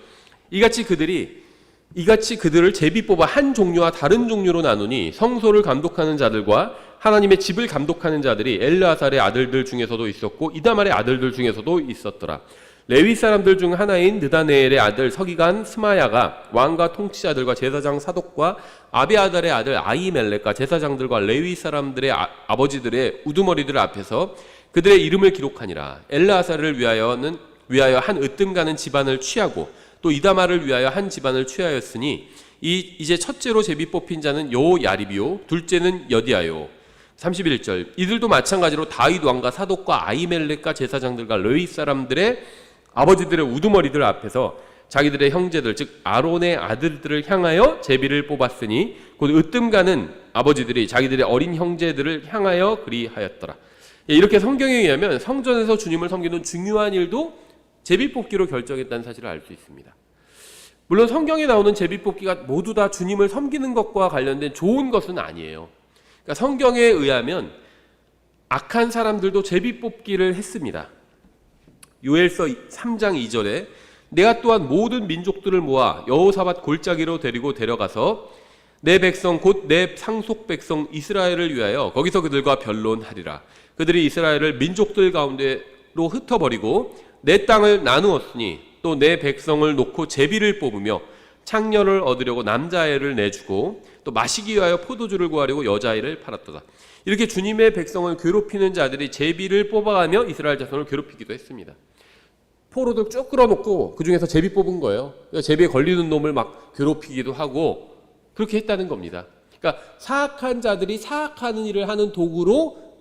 이같이 그들을 제비 뽑아 한 종류와 다른 종류로 나누니 성소를 감독하는 자들과 하나님의 집을 감독하는 자들이 엘르아살의 아들들 중에서도 있었고 이다말의 아들들 중에서도 있었더라. 레위 사람들 중 하나인 느다네엘의 아들 서기관 스마야가 왕과 통치자들과 제사장 사독과 아비아달의 아들 아히멜렉과 제사장들과 레위 사람들의 아버지들의 우두머리들 앞에서 그들의 이름을 기록하니라. 엘르아사를 위하여 한 으뜸가는 집안을 취하고 또 이다말을 위하여 한 집안을 취하였으니 이제 첫째로 제비 뽑힌 자는 여호야립이요 둘째는 여디아요. 31절 이들도 마찬가지로 다윗 왕과 사독과 아히멜렉과 제사장들과 레위 사람들의 아버지들의 우두머리들 앞에서 자기들의 형제들 즉 아론의 아들들을 향하여 제비를 뽑았으니 곧 으뜸가는 아버지들이 자기들의 어린 형제들을 향하여 그리하였더라. 이렇게 성경에 의하면 성전에서 주님을 섬기는 중요한 일도 제비 뽑기로 결정했다는 사실을 알 수 있습니다. 물론 성경에 나오는 제비 뽑기가 모두 다 주님을 섬기는 것과 관련된 좋은 것은 아니에요. 그러니까 성경에 의하면 악한 사람들도 제비 뽑기를 했습니다. 요엘서 3장 2절에 내가 또한 모든 민족들을 모아 여호사밧 골짜기로 데려가서 내 백성 곧 내 상속 백성 이스라엘을 위하여 거기서 그들과 변론하리라. 그들이 이스라엘을 민족들 가운데로 흩어버리고 내 땅을 나누었으니 또 내 백성을 놓고 제비를 뽑으며 창녀를 얻으려고 남자아이를 내주고 또 마시기 위하여 포도주를 구하려고 여자아이를 팔았도다. 이렇게 주님의 백성을 괴롭히는 자들이 제비를 뽑아가며 이스라엘 자손을 괴롭히기도 했습니다. 포로들 쭉 끌어놓고 그 중에서 제비 뽑은 거예요. 그러니까 제비에 걸리는 놈을 막 괴롭히기도 하고 그렇게 했다는 겁니다. 그러니까 사악한 자들이 사악하는 일을 하는 도구로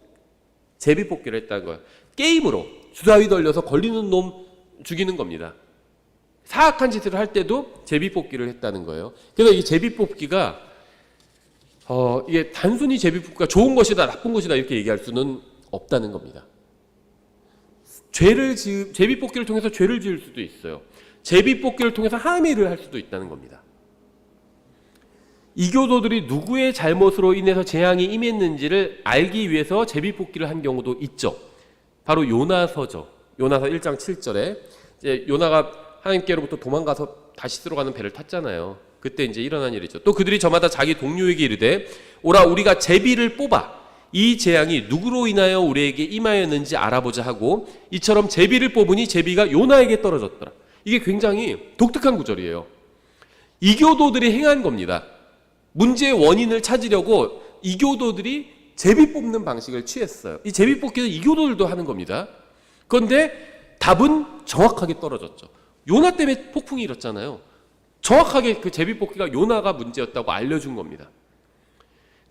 제비 뽑기를 했다는 거예요. 게임으로 주사위 돌려서 걸리는 놈 죽이는 겁니다. 사악한 짓을 할 때도 제비 뽑기를 했다는 거예요. 그래서 이 제비 뽑기가 이게 단순히 제비 뽑기가 좋은 것이다 나쁜 것이다 이렇게 얘기할 수는 없다는 겁니다. 제비 뽑기를 통해서 죄를 지을 수도 있어요. 제비 뽑기를 통해서 하나님의 일을 할 수도 있다는 겁니다. 이교도들이 누구의 잘못으로 인해서 재앙이 임했는지를 알기 위해서 제비 뽑기를 한 경우도 있죠. 바로 요나서죠. 요나서 1장 7절에 이제 요나가 하나님께로부터 도망가서 다시스로 가는 배를 탔잖아요. 그때 이제 일어난 일이죠. 또 그들이 저마다 자기 동료에게 이르되 오라 우리가 제비를 뽑아 이 재앙이 누구로 인하여 우리에게 임하였는지 알아보자 하고 이처럼 제비를 뽑으니 제비가 요나에게 떨어졌더라. 이게 굉장히 독특한 구절이에요. 이교도들이 행한 겁니다. 문제의 원인을 찾으려고 이교도들이 제비 뽑는 방식을 취했어요. 이 제비 뽑기는 이교도들도 하는 겁니다. 그런데 답은 정확하게 떨어졌죠. 요나 때문에 폭풍이 일었잖아요. 정확하게 그 제비 뽑기가 요나가 문제였다고 알려준 겁니다.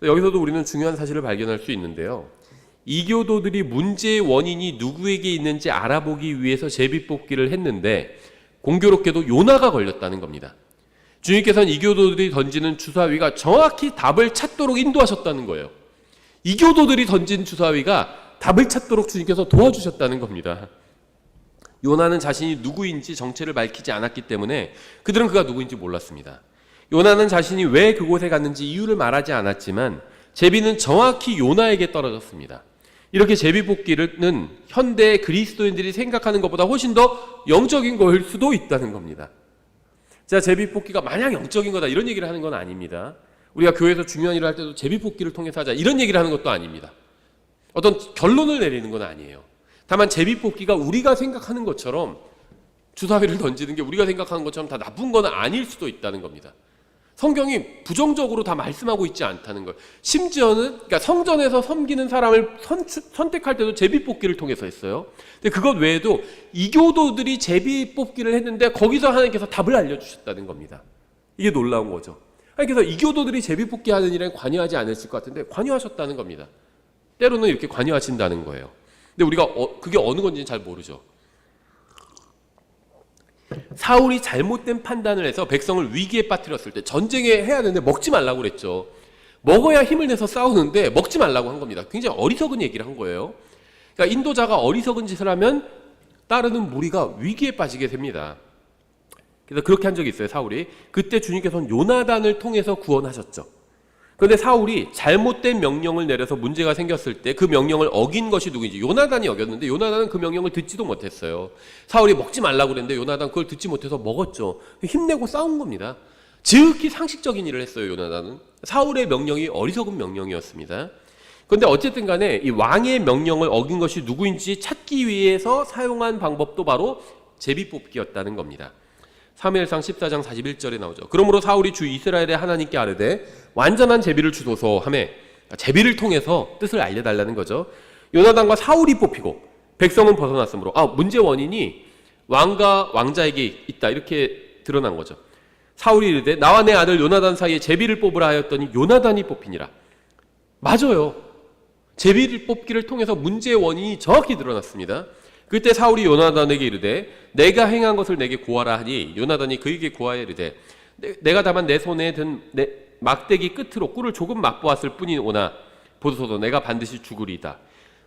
여기서도 우리는 중요한 사실을 발견할 수 있는데요. 이교도들이 문제의 원인이 누구에게 있는지 알아보기 위해서 제비 뽑기를 했는데 공교롭게도 요나가 걸렸다는 겁니다. 주님께서는 이교도들이 던지는 주사위가 정확히 답을 찾도록 인도하셨다는 거예요. 이교도들이 던진 주사위가 답을 찾도록 주님께서 도와주셨다는 겁니다. 요나는 자신이 누구인지 정체를 밝히지 않았기 때문에 그들은 그가 누구인지 몰랐습니다. 요나는 자신이 왜 그곳에 갔는지 이유를 말하지 않았지만 제비는 정확히 요나에게 떨어졌습니다. 이렇게 제비 뽑기는 현대 그리스도인들이 생각하는 것보다 훨씬 더 영적인 거일 수도 있다는 겁니다. 자, 제비 뽑기가 마냥 영적인 거다 이런 얘기를 하는 건 아닙니다. 우리가 교회에서 중요한 일을 할 때도 제비 뽑기를 통해서 하자 이런 얘기를 하는 것도 아닙니다. 어떤 결론을 내리는 건 아니에요. 다만 제비 뽑기가 우리가 생각하는 것처럼 주사위를 던지는 게 우리가 생각하는 것처럼 다 나쁜 건 아닐 수도 있다는 겁니다. 성경이 부정적으로 다 말씀하고 있지 않다는 거예요. 심지어는 그러니까 성전에서 섬기는 사람을 선택할 때도 제비 뽑기를 통해서 했어요. 근데 그것 외에도 이교도들이 제비 뽑기를 했는데 거기서 하나님께서 답을 알려주셨다는 겁니다. 이게 놀라운 거죠. 그래서 이교도들이 제비 뽑기 하는 일에 관여하지 않으실 것 같은데 관여하셨다는 겁니다. 때로는 이렇게 관여하신다는 거예요. 근데 우리가 그게 어느 건지는 잘 모르죠. 사울이 잘못된 판단을 해서 백성을 위기에 빠뜨렸을 때 전쟁에 해야 되는데 먹지 말라고 그랬죠. 먹어야 힘을 내서 싸우는데 먹지 말라고 한 겁니다. 굉장히 어리석은 얘기를 한 거예요. 그러니까 인도자가 어리석은 짓을 하면 따르는 무리가 위기에 빠지게 됩니다. 그래서 그렇게 한 적이 있어요, 사울이. 그때 주님께서는 요나단을 통해서 구원하셨죠. 그런데 사울이 잘못된 명령을 내려서 문제가 생겼을 때 그 명령을 어긴 것이 누구인지 요나단이 어겼는데 요나단은 그 명령을 듣지도 못했어요. 사울이 먹지 말라고 그랬는데 요나단 그걸 듣지 못해서 먹었죠. 힘내고 싸운 겁니다. 지극히 상식적인 일을 했어요, 요나단은. 사울의 명령이 어리석은 명령이었습니다. 그런데 어쨌든 간에 이 왕의 명령을 어긴 것이 누구인지 찾기 위해서 사용한 방법도 바로 제비 뽑기였다는 겁니다. 사무엘상 14장 41절에 나오죠. 그러므로 사울이 주 이스라엘의 하나님께 아뢰되 완전한 제비를 주소서 하며, 제비를 통해서 뜻을 알려달라는 거죠. 요나단과 사울이 뽑히고 백성은 벗어났으므로 문제 원인이 왕과 왕자에게 있다, 이렇게 드러난 거죠. 사울이 이르되 나와 내 아들 요나단 사이에 제비를 뽑으라 하였더니 요나단이 뽑히니라. 맞아요. 제비를 뽑기를 통해서 문제의 원인이 정확히 드러났습니다. 그때 사울이 요나단에게 이르되 내가 행한 것을 내게 고하라 하니 요나단이 그에게 고하여 이르되 내가 다만 내 손에 든 내 막대기 끝으로 꿀을 조금 맛보았을 뿐이오나 보소서 내가 반드시 죽으리이다.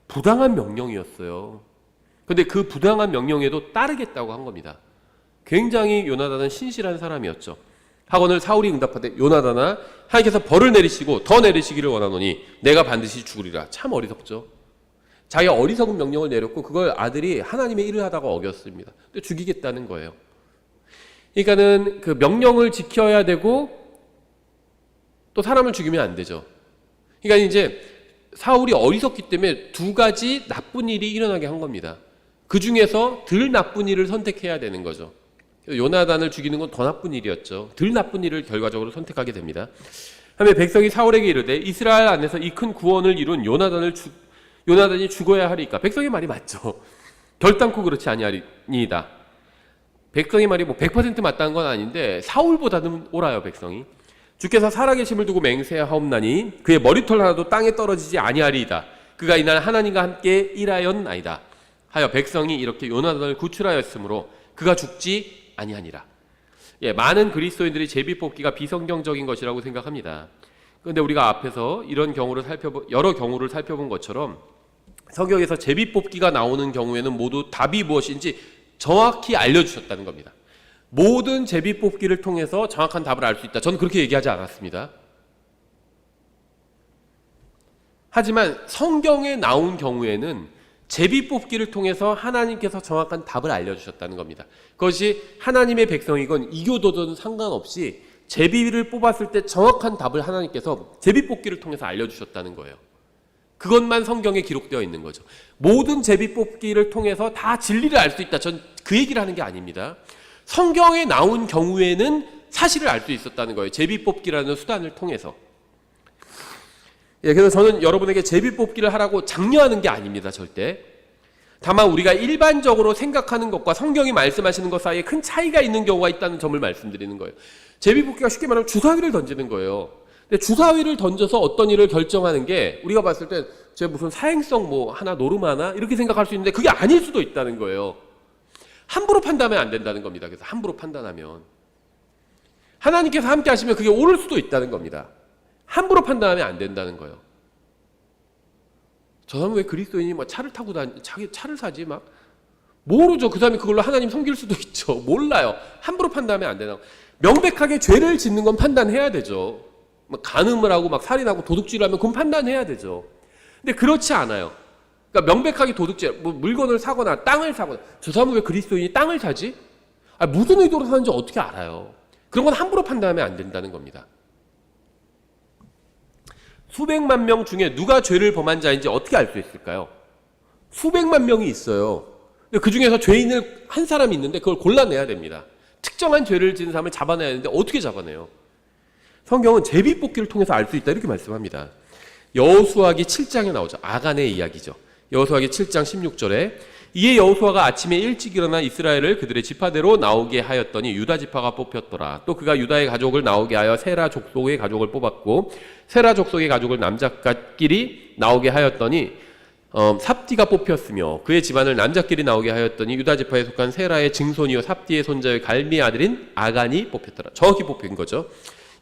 부당한 명령이었어요. 근데 그 부당한 명령에도 따르겠다고 한 겁니다. 굉장히 요나단은 신실한 사람이었죠. 하거늘 사울이 응답하되 요나단아 하나님께서 벌을 내리시고 더 내리시기를 원하노니 내가 반드시 죽으리라. 참 어리석죠. 자기가 어리석은 명령을 내렸고 그걸 아들이 하나님의 일을 하다가 어겼습니다. 근데 죽이겠다는 거예요. 그러니까는 그 명령을 지켜야 되고 또 사람을 죽이면 안 되죠. 그러니까 이제 사울이 어리석기 때문에 두 가지 나쁜 일이 일어나게 한 겁니다. 그 중에서 덜 나쁜 일을 선택해야 되는 거죠. 요나단을 죽이는 건 더 나쁜 일이었죠. 덜 나쁜 일을 결과적으로 선택하게 됩니다. 하며 백성이 사울에게 이르되 이스라엘 안에서 이 큰 구원을 이룬 요나단이 죽어야 하리까. 백성의 말이 맞죠. 결단코 그렇지 아니하리이다. 백성의 말이 100% 맞다는 건 아닌데 사울보다는 옳아요. 백성이. 주께서 살아계심을 두고 맹세하옵나니 그의 머리털 하나도 땅에 떨어지지 아니하리이다. 그가 이날 하나님과 함께 일하였나이다. 하여 백성이 이렇게 요나단을 구출하였으므로 그가 죽지 아니하니라. 많은 그리스도인들이 제비 뽑기가 비성경적인 것이라고 생각합니다. 그런데 우리가 앞에서 여러 경우를 살펴본 것처럼 성경에서 제비 뽑기가 나오는 경우에는 모두 답이 무엇인지 정확히 알려주셨다는 겁니다. 모든 제비 뽑기를 통해서 정확한 답을 알 수 있다. 저는 그렇게 얘기하지 않았습니다. 하지만 성경에 나온 경우에는 제비 뽑기를 통해서 하나님께서 정확한 답을 알려주셨다는 겁니다. 그것이 하나님의 백성이건 이교도든 상관없이 제비를 뽑았을 때 정확한 답을 하나님께서 제비 뽑기를 통해서 알려주셨다는 거예요. 그것만 성경에 기록되어 있는 거죠. 모든 제비 뽑기를 통해서 다 진리를 알 수 있다. 전 그 얘기를 하는 게 아닙니다. 성경에 나온 경우에는 사실을 알 수 있었다는 거예요. 제비 뽑기라는 수단을 통해서. 그래서 저는 여러분에게 제비 뽑기를 하라고 장려하는 게 아닙니다. 절대. 다만 우리가 일반적으로 생각하는 것과 성경이 말씀하시는 것 사이에 큰 차이가 있는 경우가 있다는 점을 말씀드리는 거예요. 제비 뽑기가 쉽게 말하면 주사위를 던지는 거예요. 근데 주사위를 던져서 어떤 일을 결정하는 게 우리가 봤을 때 제 무슨 사행성 하나 노름하나 이렇게 생각할 수 있는데 그게 아닐 수도 있다는 거예요. 함부로 판단하면 안 된다는 겁니다. 그래서 함부로 판단하면 하나님께서 함께 하시면 그게 옳을 수도 있다는 겁니다. 함부로 판단하면 안 된다는 거예요. 저 사람은 왜 그리스도인이 차를 타고 자기 차를 사지 모르죠. 그 사람이 그걸로 하나님 섬길 수도 있죠. 몰라요. 함부로 판단하면 안 되나. 명백하게 죄를 짓는 건 판단해야 되죠. 간음을 하고 살인하고 도둑질을 하면 그건 판단해야 되죠. 근데 그렇지 않아요. 그러니까 명백하게 도둑질, 물건을 사거나 땅을 사거나, 저 사람은 왜 그리스도인이 땅을 사지? 무슨 의도로 사는지 어떻게 알아요? 그런 건 함부로 판단하면 안 된다는 겁니다. 수백만 명 중에 누가 죄를 범한 자인지 어떻게 알 수 있을까요? 수백만 명이 있어요. 그 중에서 죄인을 한 사람이 있는데 그걸 골라내야 됩니다. 특정한 죄를 지은 사람을 잡아내야 되는데 어떻게 잡아내요? 성경은 제비 뽑기를 통해서 알 수 있다 이렇게 말씀합니다. 여호수아기 7장에 나오죠. 아간의 이야기죠. 여호수아기 7장 16절에 이에 여호수아가 아침에 일찍 일어나 이스라엘을 그들의 지파대로 나오게 하였더니 유다 지파가 뽑혔더라. 또 그가 유다의 가족을 나오게 하여 세라 족속의 가족을 뽑았고 세라 족속의 가족을 남자끼리 나오게 하였더니 삽디가 뽑혔으며 그의 집안을 남자끼리 나오게 하였더니 유다 지파에 속한 세라의 증손이요 삽디의 손자의 갈미의 아들인 아간이 뽑혔더라. 정확히 뽑힌 거죠.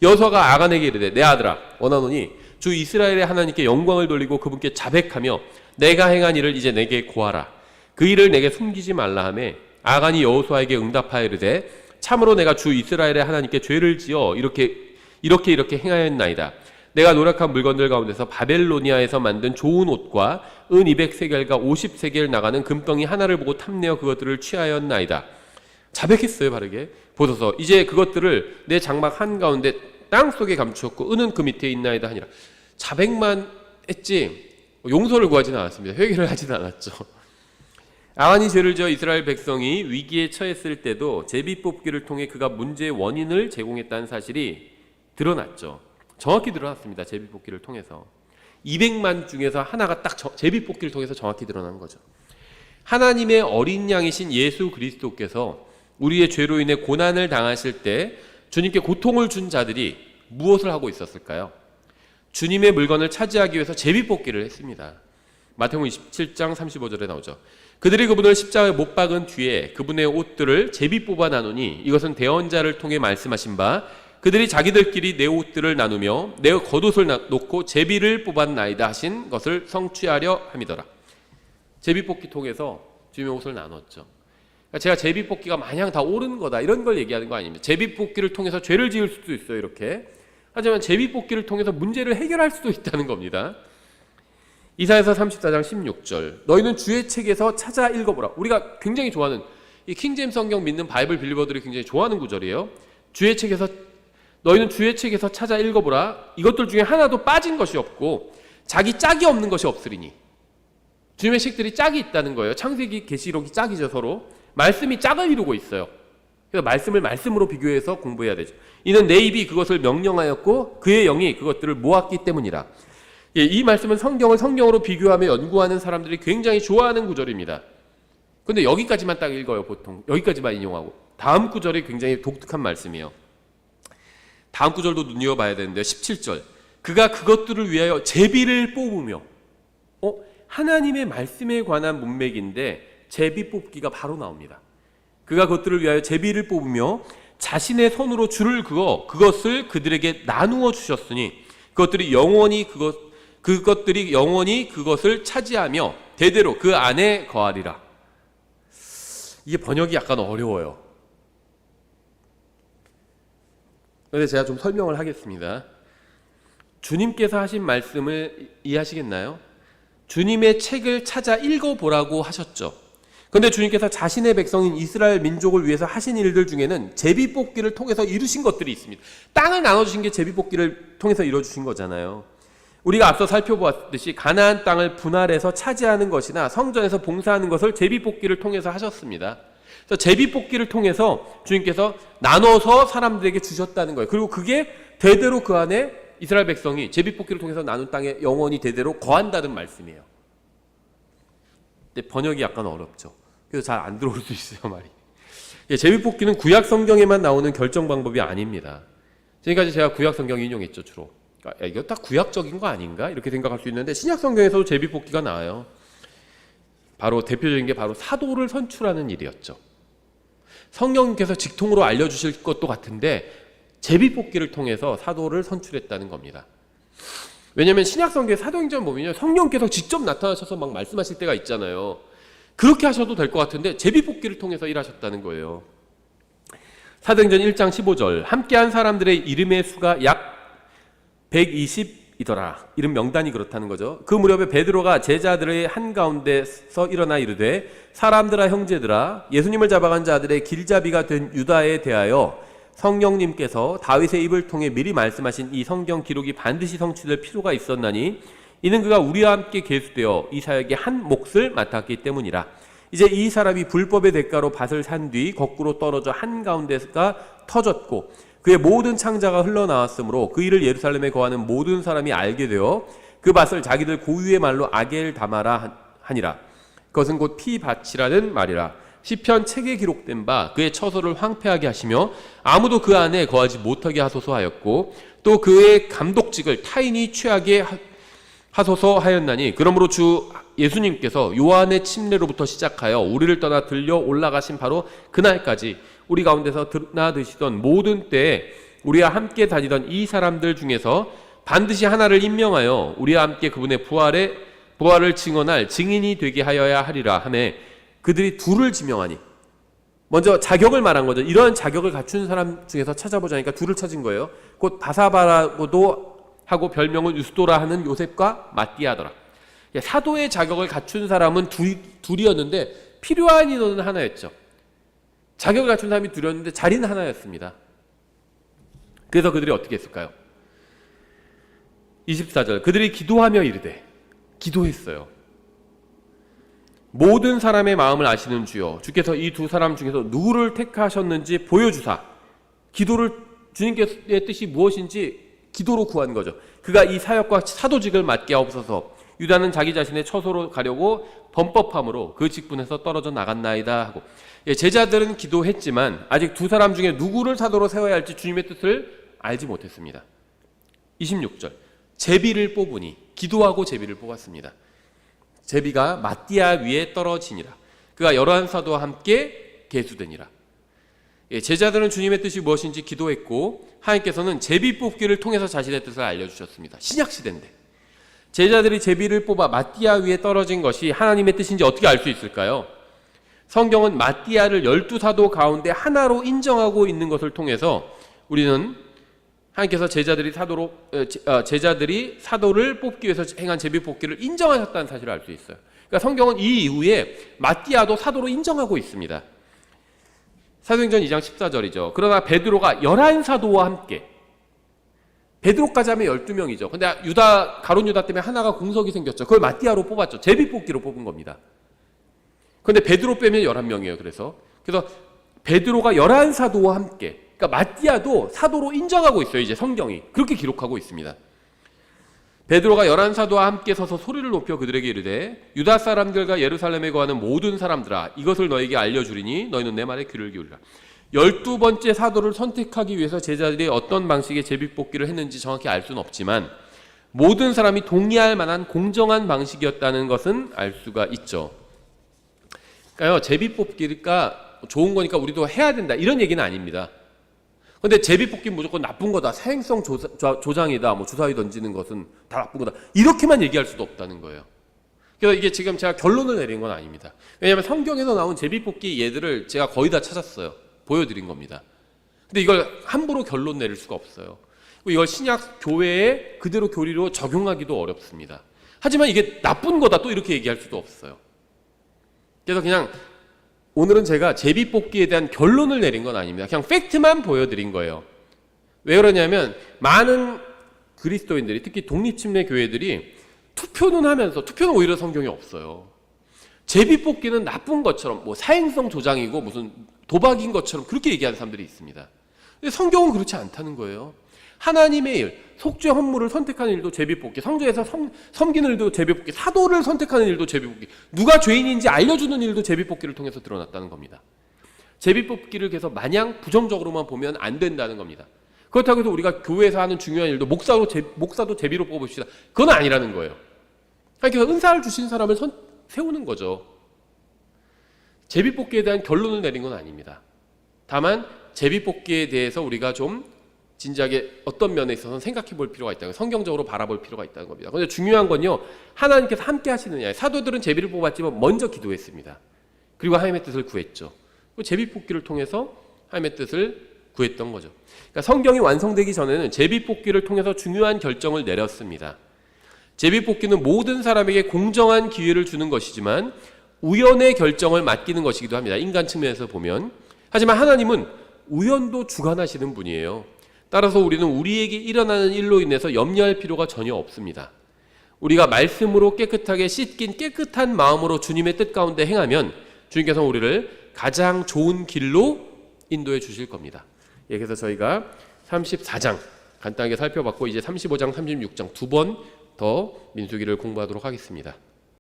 여호수아가 아간에게 이르되 내 아들아 원하노니 주 이스라엘의 하나님께 영광을 돌리고 그분께 자백하며 내가 행한 일을 이제 내게 고하라. 그 일을 내게 숨기지 말라 하매 아간이 여호수아에게 응답하여 이르되 참으로 내가 주 이스라엘의 하나님께 죄를 지어 이렇게 행하였나이다. 내가 노력한 물건들 가운데서 바벨로니아에서 만든 좋은 옷과 은 200세겔과 50세겔 나가는 금덩이 하나를 보고 탐내어 그것들을 취하였나이다. 자백했어요. 바르게. 보소서 이제 그것들을 내 장막 한가운데 땅속에 감추었고 은은 그 밑에 있나이다 하니라. 자백만 했지 용서를 구하지는 않았습니다. 회개를 하지는 않았죠. 아한이 죄를 지어 이스라엘 백성이 위기에 처했을 때도 제비뽑기를 통해 그가 문제의 원인을 제공했다는 사실이 드러났죠. 정확히 드러났습니다. 제비뽑기를 통해서 200만 중에서 하나가 딱 제비뽑기를 통해서 정확히 드러난 거죠. 하나님의 어린 양이신 예수 그리스도께서 우리의 죄로 인해 고난을 당하실 때 주님께 고통을 준 자들이 무엇을 하고 있었을까요? 주님의 물건을 차지하기 위해서 제비뽑기를 했습니다. 마태복음 27장 35절에 나오죠. 그들이 그분을 십자가에 못 박은 뒤에 그분의 옷들을 제비 뽑아 나누니 이것은 대언자를 통해 말씀하신 바 그들이 자기들끼리 내 옷들을 나누며 내 겉옷을 놓고 제비를 뽑았나이다 하신 것을 성취하려 함이더라. 제비뽑기 통해서 주님의 옷을 나눴죠. 그러니까 제가 제비뽑기가 마냥 다 옳은 거다 이런 걸 얘기하는 거 아닙니다. 제비뽑기를 통해서 죄를 지을 수도 있어요. 이렇게. 하지만 제비뽑기를 통해서 문제를 해결할 수도 있다는 겁니다. 이사야서 34장 16절 너희는 주의 책에서 찾아 읽어보라. 우리가 굉장히 좋아하는 이 킹제임스 성경 믿는 바이블 빌리버들이 굉장히 좋아하는 구절이에요. 너희는 주의 책에서 찾아 읽어보라. 이것들 중에 하나도 빠진 것이 없고 자기 짝이 없는 것이 없으리니. 주님의 책들이 짝이 있다는 거예요. 창세기, 계시록이 짝이죠. 서로 말씀이 짝을 이루고 있어요. 그래서 말씀을 말씀으로 비교해서 공부해야 되죠. 이는 내 입이 그것을 명령하였고 그의 영이 그것들을 모았기 때문이라. 이 말씀은 성경을 성경으로 비교하며 연구하는 사람들이 굉장히 좋아하는 구절입니다. 그런데 여기까지만 딱 읽어요. 보통 여기까지만 인용하고 다음 구절이 굉장히 독특한 말씀이에요. 다음 구절도 눈여봐야 되는데요. 17절 그가 그것들을 위하여 제비를 뽑으며 하나님의 말씀에 관한 문맥인데 제비 뽑기가 바로 나옵니다. 그가 그것들을 위하여 제비를 뽑으며 자신의 손으로 줄을 그어 그것을 그들에게 나누어 주셨으니 그것들이 영원히 그것을 차지하며 대대로 그 안에 거하리라. 이게 번역이 약간 어려워요. 그런데 제가 좀 설명을 하겠습니다. 주님께서 하신 말씀을 이해하시겠나요? 주님의 책을 찾아 읽어보라고 하셨죠. 그런데 주님께서 자신의 백성인 이스라엘 민족을 위해서 하신 일들 중에는 제비뽑기를 통해서 이루신 것들이 있습니다. 땅을 나눠주신 게 제비뽑기를 통해서 이루어주신 거잖아요. 우리가 앞서 살펴보았듯이 가나안 땅을 분할해서 차지하는 것이나 성전에서 봉사하는 것을 제비뽑기를 통해서 하셨습니다. 그래서 제비뽑기를 통해서 주님께서 나눠서 사람들에게 주셨다는 거예요. 그리고 그게 대대로 그 안에 이스라엘 백성이 제비뽑기를 통해서 나눈 땅에 영원히 대대로 거한다는 말씀이에요. 근데 번역이 약간 어렵죠. 그래서 잘 안 들어올 수 있어요, 말이. 제비뽑기는 구약 성경에만 나오는 결정 방법이 아닙니다. 지금까지 제가 구약 성경 인용했죠, 주로. 이거 딱 구약적인 거 아닌가? 이렇게 생각할 수 있는데 신약 성경에서도 제비뽑기가 나와요. 바로 대표적인 게 바로 사도를 선출하는 일이었죠. 성령님께서 직통으로 알려주실 것도 같은데 제비뽑기를 통해서 사도를 선출했다는 겁니다. 왜냐하면 신약 성경의 사도행전 보면요, 성령께서 직접 나타나셔서 막 말씀하실 때가 있잖아요. 그렇게 하셔도 될 것 같은데 제비뽑기를 통해서 일하셨다는 거예요. 사도행전 1장 15절 함께한 사람들의 이름의 수가 약 120이더라. 이름 명단이 그렇다는 거죠. 그 무렵에 베드로가 제자들의 한가운데서 일어나 이르되 사람들아 형제들아 예수님을 잡아간 자들의 길잡이가 된 유다에 대하여 성령님께서 다윗의 입을 통해 미리 말씀하신 이 성경 기록이 반드시 성취될 필요가 있었나니 이는 그가 우리와 함께 계수되어 이 사역의 한 몫을 맡았기 때문이라. 이제 이 사람이 불법의 대가로 밭을 산 뒤 거꾸로 떨어져 한가운데가 터졌고 그의 모든 창자가 흘러나왔으므로 그 일을 예루살렘에 거하는 모든 사람이 알게 되어 그 밭을 자기들 고유의 말로 아겔 다마라 하니라. 그것은 곧 피밭이라는 말이라. 시편 책에 기록된 바 그의 처소를 황폐하게 하시며 아무도 그 안에 거하지 못하게 하소서 하였고 또 그의 감독직을 타인이 취하게 하소서 하였나니 그러므로 주 예수님께서 요한의 침례로부터 시작하여 우리를 떠나 들려 올라가신 바로 그날까지 우리 가운데서 드러나시던 모든 때에 우리와 함께 다니던 이 사람들 중에서 반드시 하나를 임명하여 우리와 함께 그분의 부활을 증언할 증인이 되게 하여야 하리라 하매 그들이 둘을 지명하니 먼저 자격을 말한 거죠. 이러한 자격을 갖춘 사람 중에서 찾아보자니까 둘을 찾은 거예요. 곧 바사바라고도 하고 별명은 유스도라 하는 요셉과 마띠아더라. 사도의 자격을 갖춘 사람은 둘이었는데 필요한 인원은 하나였죠. 자격을 갖춘 사람이 둘이었는데 자리는 하나였습니다. 그래서 그들이 어떻게 했을까요? 24절 그들이 기도하며 이르되 기도했어요. 모든 사람의 마음을 아시는 주여, 주께서 이 두 사람 중에서 누구를 택하셨는지 보여주사. 기도를 주님께서의 뜻이 무엇인지 기도로 구한 거죠. 그가 이 사역과 사도직을 맡게 하옵소서. 유다는 자기 자신의 처소로 가려고 범법함으로 그 직분에서 떨어져 나갔나이다 하고, 제자들은 기도했지만 아직 두 사람 중에 누구를 사도로 세워야 할지 주님의 뜻을 알지 못했습니다. 26절, 제비를 뽑으니, 기도하고 제비를 뽑았습니다. 제비가 마띠아 위에 떨어지니라. 그가 열한 사도와 함께 계수되니라. 제자들은 주님의 뜻이 무엇인지 기도했고, 하나님께서는 제비 뽑기를 통해서 자신의 뜻을 알려주셨습니다. 신약시대인데 제자들이 제비를 뽑아 마띠아 위에 떨어진 것이 하나님의 뜻인지 어떻게 알 수 있을까요? 성경은 마띠아를 12사도 가운데 하나로 인정하고 있는 것을 통해서 우리는 하나님께서 제자들이 사도를 뽑기 위해서 행한 제비 뽑기를 인정하셨다는 사실을 알 수 있어요. 그러니까 성경은 이 이후에 마띠아도 사도로 인정하고 있습니다. 사도행전 2장 14절이죠. 그러나 베드로가 11사도와 함께, 베드로까지 하면 12명이죠. 근데 가룟 유다 때문에 하나가 공석이 생겼죠. 그걸 마띠아로 뽑았죠. 제비 뽑기로 뽑은 겁니다. 근데 베드로 빼면 11명이에요. 그래서 베드로가 11사도와 함께, 그러니까 마띠아도 사도로 인정하고 있어요. 이제 성경이 그렇게 기록하고 있습니다. 베드로가 11사도와 함께 서서 소리를 높여 그들에게 이르되, 유다 사람들과 예루살렘에 거하는 모든 사람들아, 이것을 너에게 알려주리니 너희는 내 말에 귀를 기울이라. 12번째 사도를 선택하기 위해서 제자들이 어떤 방식의 제비뽑기를 했는지 정확히 알 수는 없지만 모든 사람이 동의할 만한 공정한 방식이었다는 것은 알 수가 있죠. 그러니까요, 제비뽑기가 좋은 거니까 우리도 해야 된다, 이런 얘기는 아닙니다. 근데 제비뽑기는 무조건 나쁜 거다, 사행성 조장이다, 뭐 주사위 던지는 것은 다 나쁜 거다, 이렇게만 얘기할 수도 없다는 거예요. 그래서 이게 지금 제가 결론을 내린 건 아닙니다. 왜냐하면 성경에서 나온 제비뽑기 예들을 제가 거의 다 찾았어요. 보여드린 겁니다. 근데 이걸 함부로 결론 내릴 수가 없어요. 이걸 신약 교회에 그대로 교리로 적용하기도 어렵습니다. 하지만 이게 나쁜 거다 또 이렇게 얘기할 수도 없어요. 그래서 그냥 오늘은 제가 제비뽑기에 대한 결론을 내린 건 아닙니다. 그냥 팩트만 보여드린 거예요. 왜 그러냐면 많은 그리스도인들이, 특히 독립침례 교회들이 투표는 하면서, 투표는 오히려 성경에 없어요. 제비뽑기는 나쁜 것처럼, 뭐 사행성 조장이고 무슨 도박인 것처럼 그렇게 얘기하는 사람들이 있습니다. 근데 성경은 그렇지 않다는 거예요. 하나님의 일, 속죄 헌물을 선택하는 일도 제비뽑기, 성전에서 섬기는 일도 제비뽑기, 사도를 선택하는 일도 제비뽑기, 누가 죄인인지 알려주는 일도 제비뽑기를 통해서 드러났다는 겁니다. 제비뽑기를 계속 마냥 부정적으로만 보면 안 된다는 겁니다. 그렇다고 해서 우리가 교회에서 하는 중요한 일도 목사도 제비로 뽑읍시다, 그건 아니라는 거예요. 그래서 은사를 주신 사람을 세우는 거죠. 제비뽑기에 대한 결론을 내린 건 아닙니다. 다만 제비뽑기에 대해서 우리가 좀 진지하게 어떤 면에 있어서 생각해 볼 필요가 있다는, 성경적으로 바라볼 필요가 있다는 겁니다. 그런데 중요한 건요, 하나님께서 함께 하시느냐. 사도들은 제비를 뽑았지만 먼저 기도했습니다. 그리고 하나님의 뜻을 구했죠. 제비뽑기를 통해서 하나님의 뜻을 구했던 거죠. 그러니까 성경이 완성되기 전에는 제비뽑기를 통해서 중요한 결정을 내렸습니다. 제비뽑기는 모든 사람에게 공정한 기회를 주는 것이지만 우연의 결정을 맡기는 것이기도 합니다. 인간 측면에서 보면. 하지만 하나님은 우연도 주관하시는 분이에요. 따라서 우리는 우리에게 일어나는 일로 인해서 염려할 필요가 전혀 없습니다. 우리가 말씀으로 깨끗하게 씻긴 깨끗한 마음으로 주님의 뜻 가운데 행하면 주님께서 우리를 가장 좋은 길로 인도해 주실 겁니다. 그래서 저희가 34장 간단하게 살펴봤고 이제 35장, 36장 두 번 더 민수기를 공부하도록 하겠습니다.